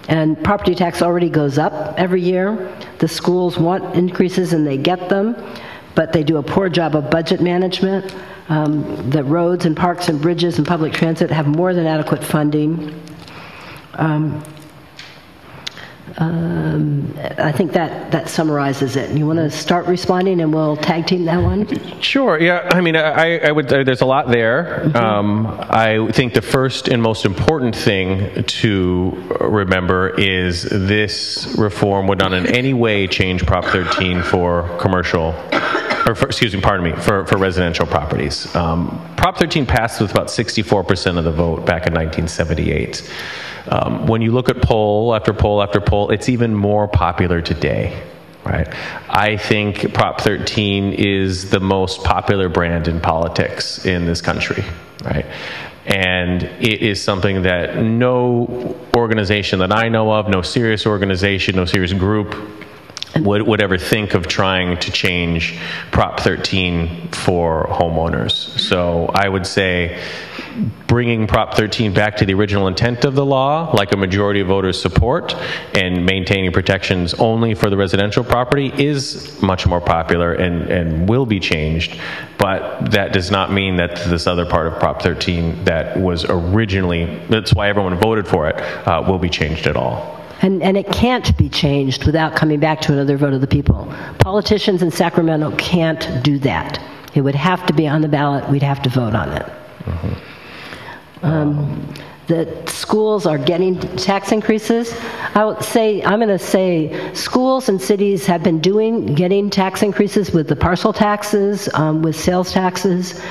And property tax already goes up every year. The schools want increases and they get them, but they do a poor job of budget management. The roads and parks and bridges and public transit have more than adequate funding. I think that summarizes it. You want to start responding, and we'll tag team that one? Sure. Yeah. I mean, I would. There's a lot there. Mm-hmm. I think the first and most important thing to remember is this reform would not in any way change Prop 13 for commercial. For residential properties. Prop 13 passed with about 64% of the vote back in 1978. When you look at poll after poll after poll, it's even more popular today, right? I think Prop 13 is the most popular brand in politics in this country, right? And it is something that no organization that I know of, no serious organization, no serious group would ever think of trying to change Prop 13 for homeowners. So I would say bringing Prop 13 back to the original intent of the law, like a majority of voters support, and maintaining protections only for the residential property is much more popular and will be changed. But that does not mean that this other part of Prop 13 that was originally, that's why everyone voted for it, will be changed at all. And it can't be changed without coming back to another vote of the people. Politicians in Sacramento can't do that. It would have to be on the ballot. We'd have to vote on it. Mm-hmm. The schools are getting tax increases. I'm going to say schools and cities have been getting tax increases with the parcel taxes, with sales taxes.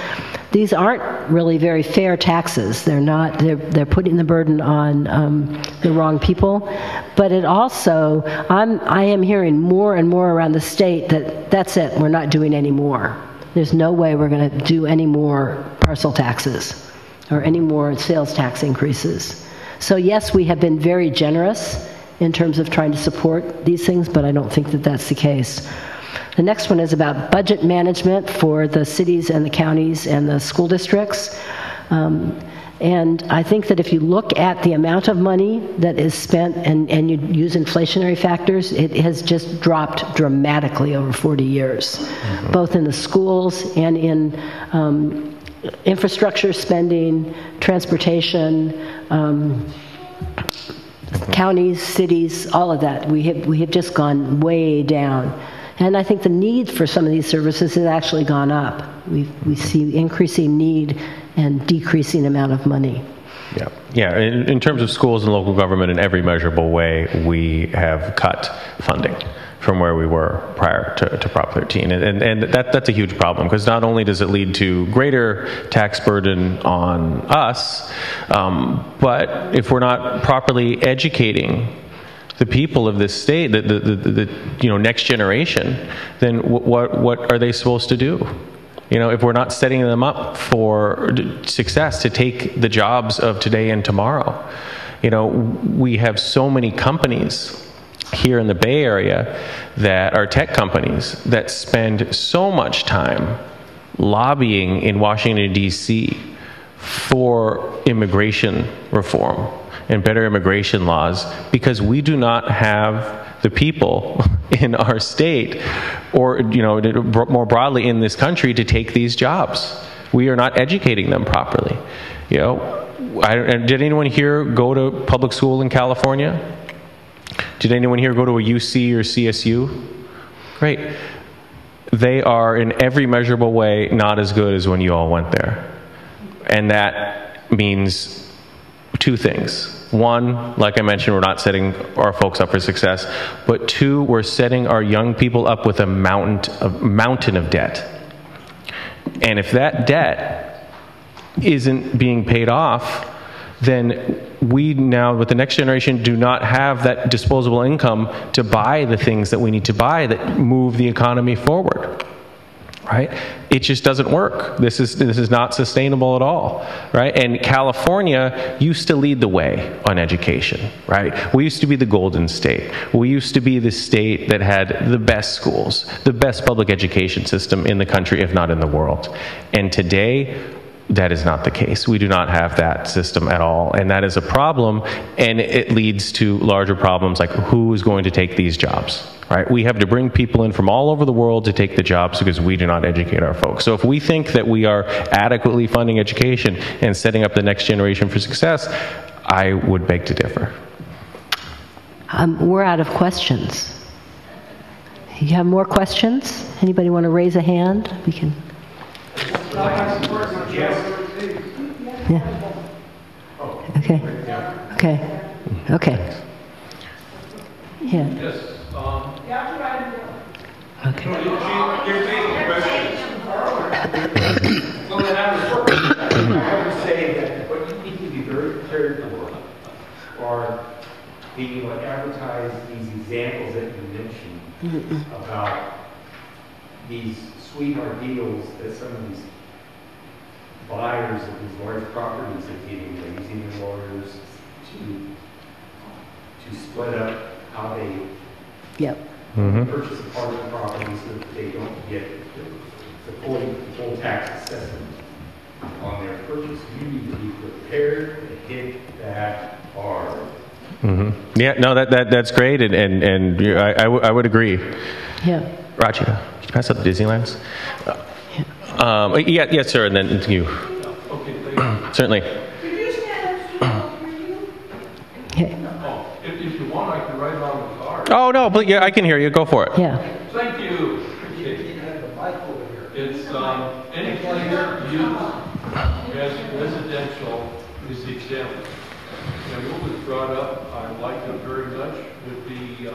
These aren't really very fair taxes. They're putting the burden on the wrong people. But it also, I am hearing more and more around the state that's it, we're not doing any more. There's no way we're going to do any more parcel taxes or any more sales tax increases. So yes, we have been very generous in terms of trying to support these things, but I don't think that that's the case. The next one is about budget management for the cities and the counties and the school districts. And I think that if you look at the amount of money that is spent and you use inflationary factors, it has just dropped dramatically over 40 years, mm-hmm. both in the schools and in infrastructure spending, transportation, counties, cities, all of that. We have just gone way down. And I think the need for some of these services has actually gone up. We see increasing need and decreasing amount of money. Yeah. In terms of schools and local government, in every measurable way, we have cut funding from where we were prior to Prop 13. And that's a huge problem, because not only does it lead to greater tax burden on us, but if we're not properly educating the people of this state, the next generation, then what are they supposed to do? If we're not setting them up for success to take the jobs of today and tomorrow. We have so many companies here in the Bay Area that are tech companies that spend so much time lobbying in Washington, D.C. for immigration reform and better immigration laws, because we do not have the people in our state, or more broadly in this country, to take these jobs. We are not educating them properly. Did anyone here go to public school in California? Did anyone here go to a UC or CSU? Great. They are in every measurable way not as good as when you all went there. And that means two things. One, like I mentioned, we're not setting our folks up for success. But two, we're setting our young people up with a mountain of debt. And if that debt isn't being paid off, then we now, with the next generation, do not have that disposable income to buy the things that we need to buy that move the economy forward. Right? It just doesn't work. This is not sustainable at all, right? And California used to lead the way on education, right? We used to be the Golden State. We used to be the state that had the best schools, the best public education system in the country, if not in the world. And today, that is not the case. We do not have that system at all, and that is a problem, and it leads to larger problems like who is going to take these jobs, right? We have to bring people in from all over the world to take the jobs because we do not educate our folks. So if we think that we are adequately funding education and setting up the next generation for success, I would beg to differ. We're out of questions. You have more questions? Anybody want to raise a hand? We can. Yeah. Okay. Okay. Okay. Yeah. Yes. Okay. I would say that what you need to be very careful are being able to advertise these examples that you mentioned about these sweetheart deals that some of these buyers of these large properties are getting. They're using their lawyers to split up how they purchase a part of the property so that they don't get the full tax assessment on their purchase. You need to be prepared to hit that hard. Yeah, no, that's great, and I would agree. Yeah. Rachida, can you pass out the Disneylands? Yes, sir, and then you. Okay, thank you. Certainly. Could you stand up for you? Okay. If you want, I can write it on the card. Oh, no, but yeah, I can hear you. Go for it. Yeah. Thank you. Okay. It's any place used as residential is exempt. And what was brought up, I like it very much, would be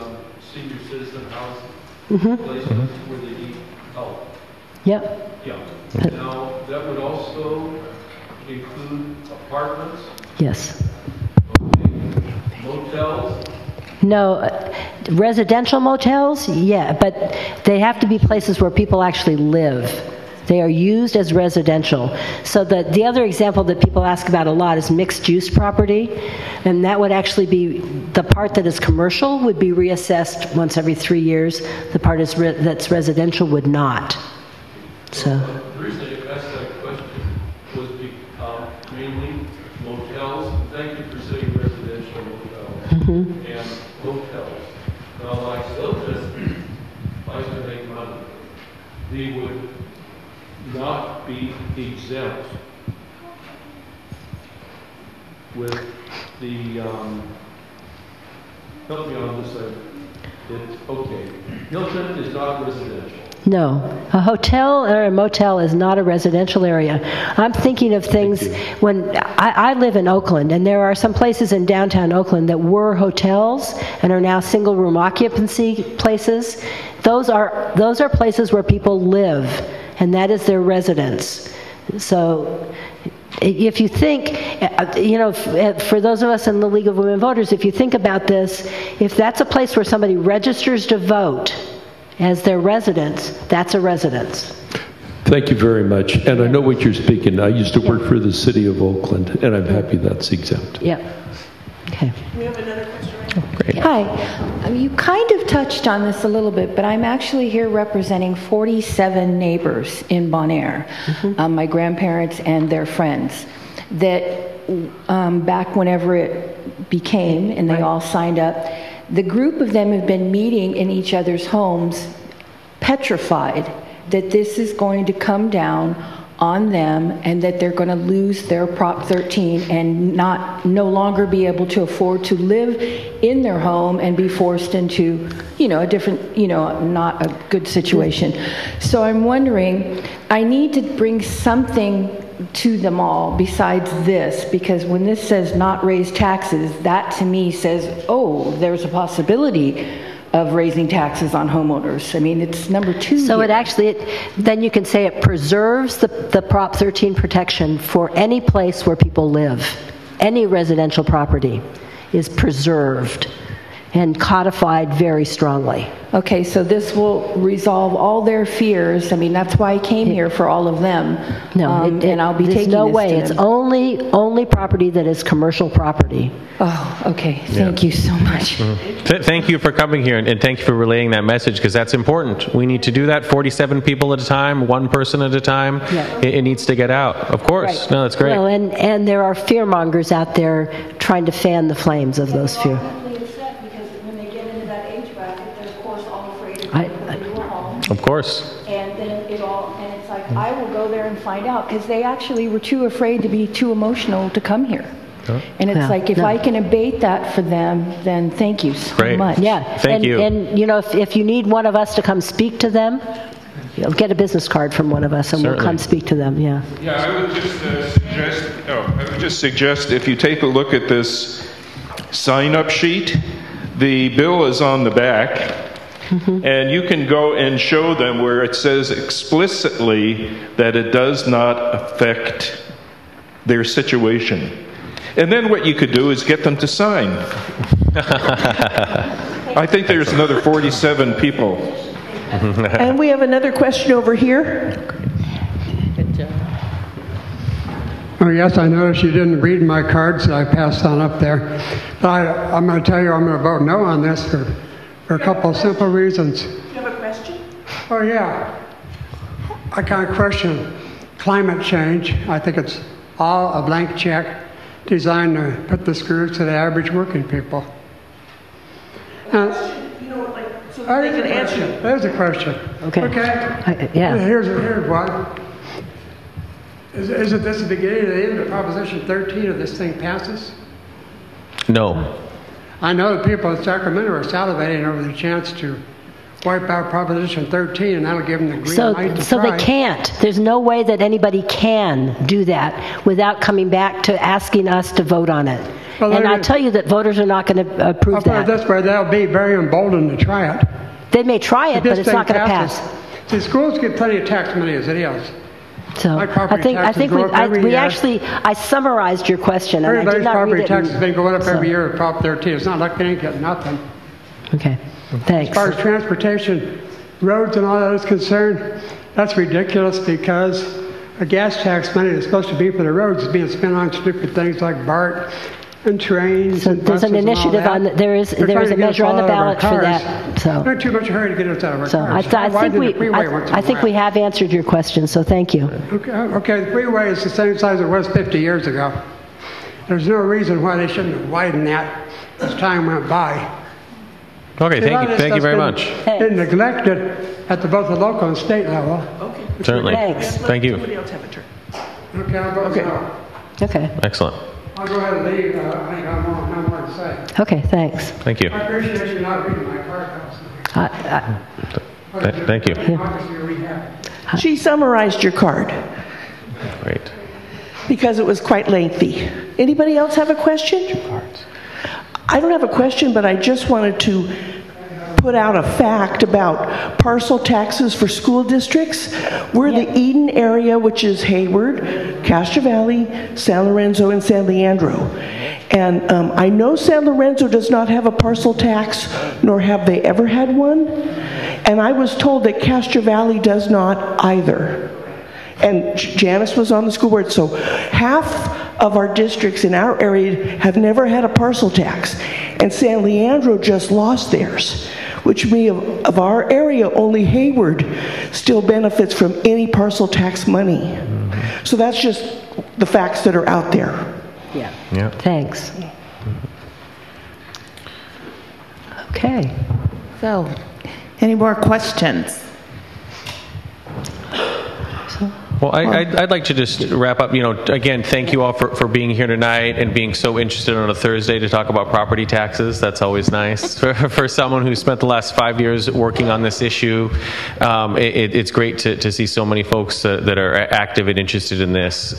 senior citizen housing, places where they need help. Yep. Yeah. Now, that would also include apartments, Yes. motels. No, residential motels, yeah, but they have to be places where people actually live. They are used as residential. So the other example that people ask about a lot is mixed-use property, and that would actually be the part that is commercial would be reassessed once every 3 years. The part that's residential would not. So. The reason I asked that question was mainly motels. Thank you for saying residential motels and hotels. Now, like those that like to make money, they would not be exempt with the help me on this side. Okay, Hilton is not residential. No, a hotel or a motel is not a residential area. I'm thinking of things when I live in Oakland, and there are some places in downtown Oakland that were hotels and are now single room occupancy places. Those are places where people live, and that is their residence. So if you think, for those of us in the League of Women Voters, if you think about this, if that's a place where somebody registers to vote as their residence, that's a residence. Thank you very much. And I know what you're speaking. I used to work for the city of Oakland, and I'm happy that's exempt. Yep. Okay. We have another question. Great. Hi. You kind of touched on this a little bit, but I'm actually here representing 47 neighbors in Bonaire, my grandparents and their friends, that back whenever it became, and they all signed up, the group of them have been meeting in each other's homes, petrified that this is going to come down on them and that they're going to lose their Prop 13 and no longer be able to afford to live in their home and be forced into, a different, not a good situation. So I'm wondering, I need to bring something to them all besides this, because when this says not raise taxes, that to me says, oh, there's a possibility of raising taxes on homeowners. I mean, it's number 2 So here. then you can say it preserves the Prop 13 protection for any place where people live. Any residential property is preserved and codified very strongly. Okay, so this will resolve all their fears. I mean, that's why I came here, for all of them. No, and I'll be there's taking no this way. to It's them. only property that is commercial property. Oh, okay. Thank you so much. Thank you for coming here, and thank you for relaying that message, because that's important. We need to do that 47 people at a time, one person at a time. Yeah. It needs to get out. Of course. Right. No, that's great. Well, and there are fearmongers out there trying to fan the flames of those fear. Of course. And then it's like, I will go there and find out, because they actually were too afraid to be too emotional to come here. And it's like, if I can abate that for them, then thank you so Great. much. Yeah. Thank you. And, if you need one of us to come speak to them, you'll get a business card from one of us, and Certainly. we'll come speak to them, yeah. Yeah, I would just suggest if you take a look at this sign-up sheet, the bill is on the back. And you can go and show them where it says explicitly that it does not affect their situation. And then what you could do is get them to sign. I think there's another 47 people. And we have another question over here. Oh, yes, I noticed you didn't read my cards that I passed on up there. But I'm going to tell you I'm going to vote no on this for a couple of simple reasons. Do you have a question? Oh, yeah. I kind of question climate change. I think it's all a blank check designed to put the screws to the average working people. So that they can answer. There's a question. Okay. Yeah. Here's one. Isn't this the beginning of the end of Proposition 13 if this thing passes? No. I know the people in Sacramento are salivating over the chance to wipe out Proposition 13, and that'll give them the green light to So try. they can't. There's no way that anybody can do that without coming back to asking us to vote on it. Well, and I'll tell you that voters are not going to approve I'll put it that. this way, they'll be very emboldened to try it. They may try it, If but this it's thing not going to passes- pass. See, schools get plenty of tax money as it is. So My property I think taxes go up every year. I summarized your question, and I Everybody's did not property read it. taxes have been going up so- every year with Prop 13. It's not like they ain't getting nothing. Okay, thanks. As far as transportation, roads and all that is concerned, that's ridiculous because the gas tax money that's supposed to be for the roads is being spent on stupid things like BART and trains So and there's buses an and all initiative that. on there is They're trying a to get us measure on all the out of our ballot for cars. that. So Not too much hurry to get us out of our so cars. I Widen think the freeway once in a I think we while. have answered your question. So thank you. Okay, the freeway is the same size it was 50 years ago. There's no reason why they shouldn't have widened that as time went by. Okay, thank you very much. Been neglected at both the local and state level. Certainly. Thanks. Thank you. Somebody else have a turn. Okay, I'll go now. Okay. Excellent. I'll go ahead and leave. I think I have no more to say. Okay. Thanks. Thank you. I appreciate you not reading my card. Thank you. She summarized your card. Great. Because it was quite lengthy. Anybody else have a question? I don't have a question, but I just wanted to put out a fact about parcel taxes for school districts. We're the Eden area, which is Hayward, Castro Valley, San Lorenzo, and San Leandro. And I know San Lorenzo does not have a parcel tax, nor have they ever had one. And I was told that Castro Valley does not either. And Janice was on the school board, so half of our districts in our area have never had a parcel tax. And San Leandro just lost theirs, which means of our area, only Hayward still benefits from any parcel tax money. So that's just the facts that are out there. Yeah. Thanks. Okay. So, any more questions? Well, I'd like to just wrap up. Again, thank you all for being here tonight and being so interested on a Thursday to talk about property taxes. That's always nice. For someone who spent the last 5 years working on this issue, it's great to see so many folks that are active and interested in this.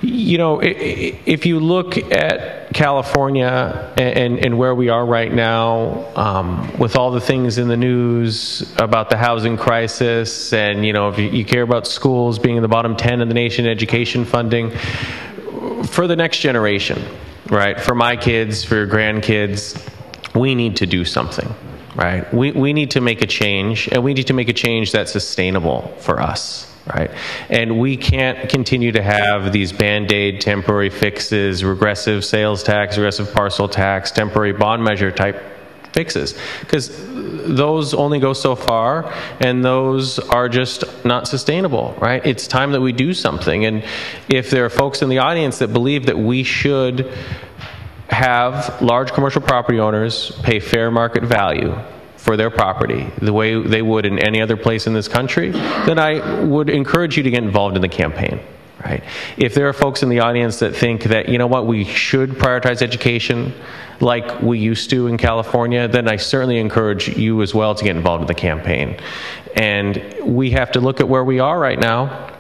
If you look at California and where we are right now, with all the things in the news about the housing crisis, and if you care about schools being in the bottom 10 of the nation in education funding, for the next generation, right? For my kids, for your grandkids, we need to do something, right? We need to make a change, and we need to make a change that's sustainable for us. Right? And we can't continue to have these Band-Aid temporary fixes, regressive sales tax, regressive parcel tax, temporary bond measure type fixes, because those only go so far, and those are just not sustainable, right? It's time that we do something. And if there are folks in the audience that believe that we should have large commercial property owners pay fair market value for their property the way they would in any other place in this country, then I would encourage you to get involved in the campaign, right? If there are folks in the audience that think that, we should prioritize education like we used to in California, then I certainly encourage you as well to get involved in the campaign. And we have to look at where we are right now,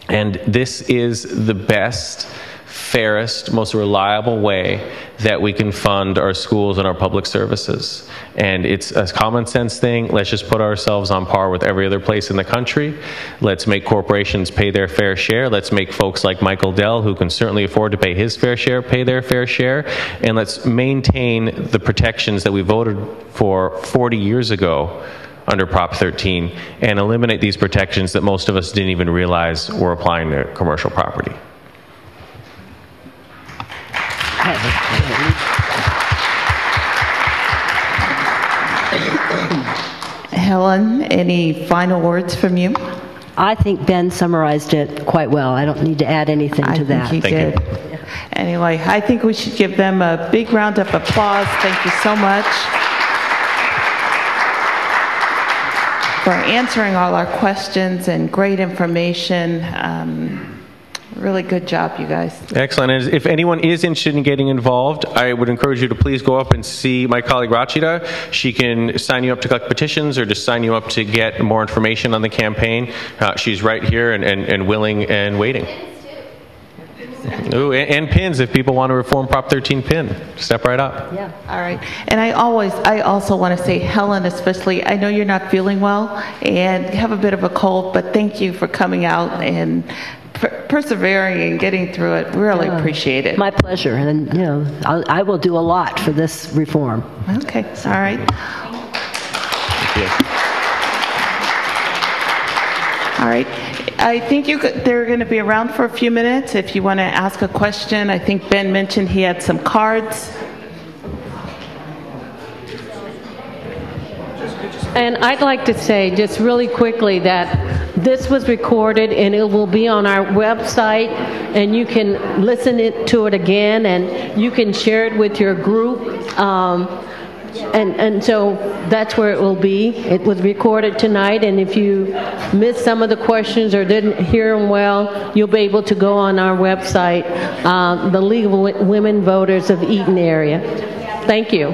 and this is the best, fairest, most reliable way that we can fund our schools and our public services. And it's a common sense thing. Let's just put ourselves on par with every other place in the country. Let's make corporations pay their fair share. Let's make folks like Michael Dell, who can certainly afford to pay his fair share, pay their fair share. And let's maintain the protections that we voted for 40 years ago under Prop 13 and eliminate these protections that most of us didn't even realize were applying to commercial property. Helen, any final words from you? I think Ben summarized it quite well. I don't need to add anything to that. I think he did. Anyway, I think we should give them a big round of applause. Thank you so much for answering all our questions and great information. Really good job, you guys. Excellent. And if anyone is interested in getting involved, I would encourage you to please go up and see my colleague Rachida. She can sign you up to collect petitions or just sign you up to get more information on the campaign. She's right here and willing and waiting. Ooh, and pins if people want to reform Prop 13 pin. Step right up. Yeah. All right. And I also want to say, Helen especially, I know you're not feeling well and have a bit of a cold, but thank you for coming out and persevering and getting through it. Really appreciate it. My pleasure. And, I will do a lot for this reform. Okay. All right. Thank you. All right. I think they're going to be around for a few minutes if you want to ask a question. I think Ben mentioned he had some cards. And I'd like to say just really quickly that this was recorded and it will be on our website, and you can listen to it again, and you can share it with your group. And so that's where it will be. It was recorded tonight, and if you missed some of the questions or didn't hear them well, you'll be able to go on our website, the League of Women Voters of Eden Area. Thank you.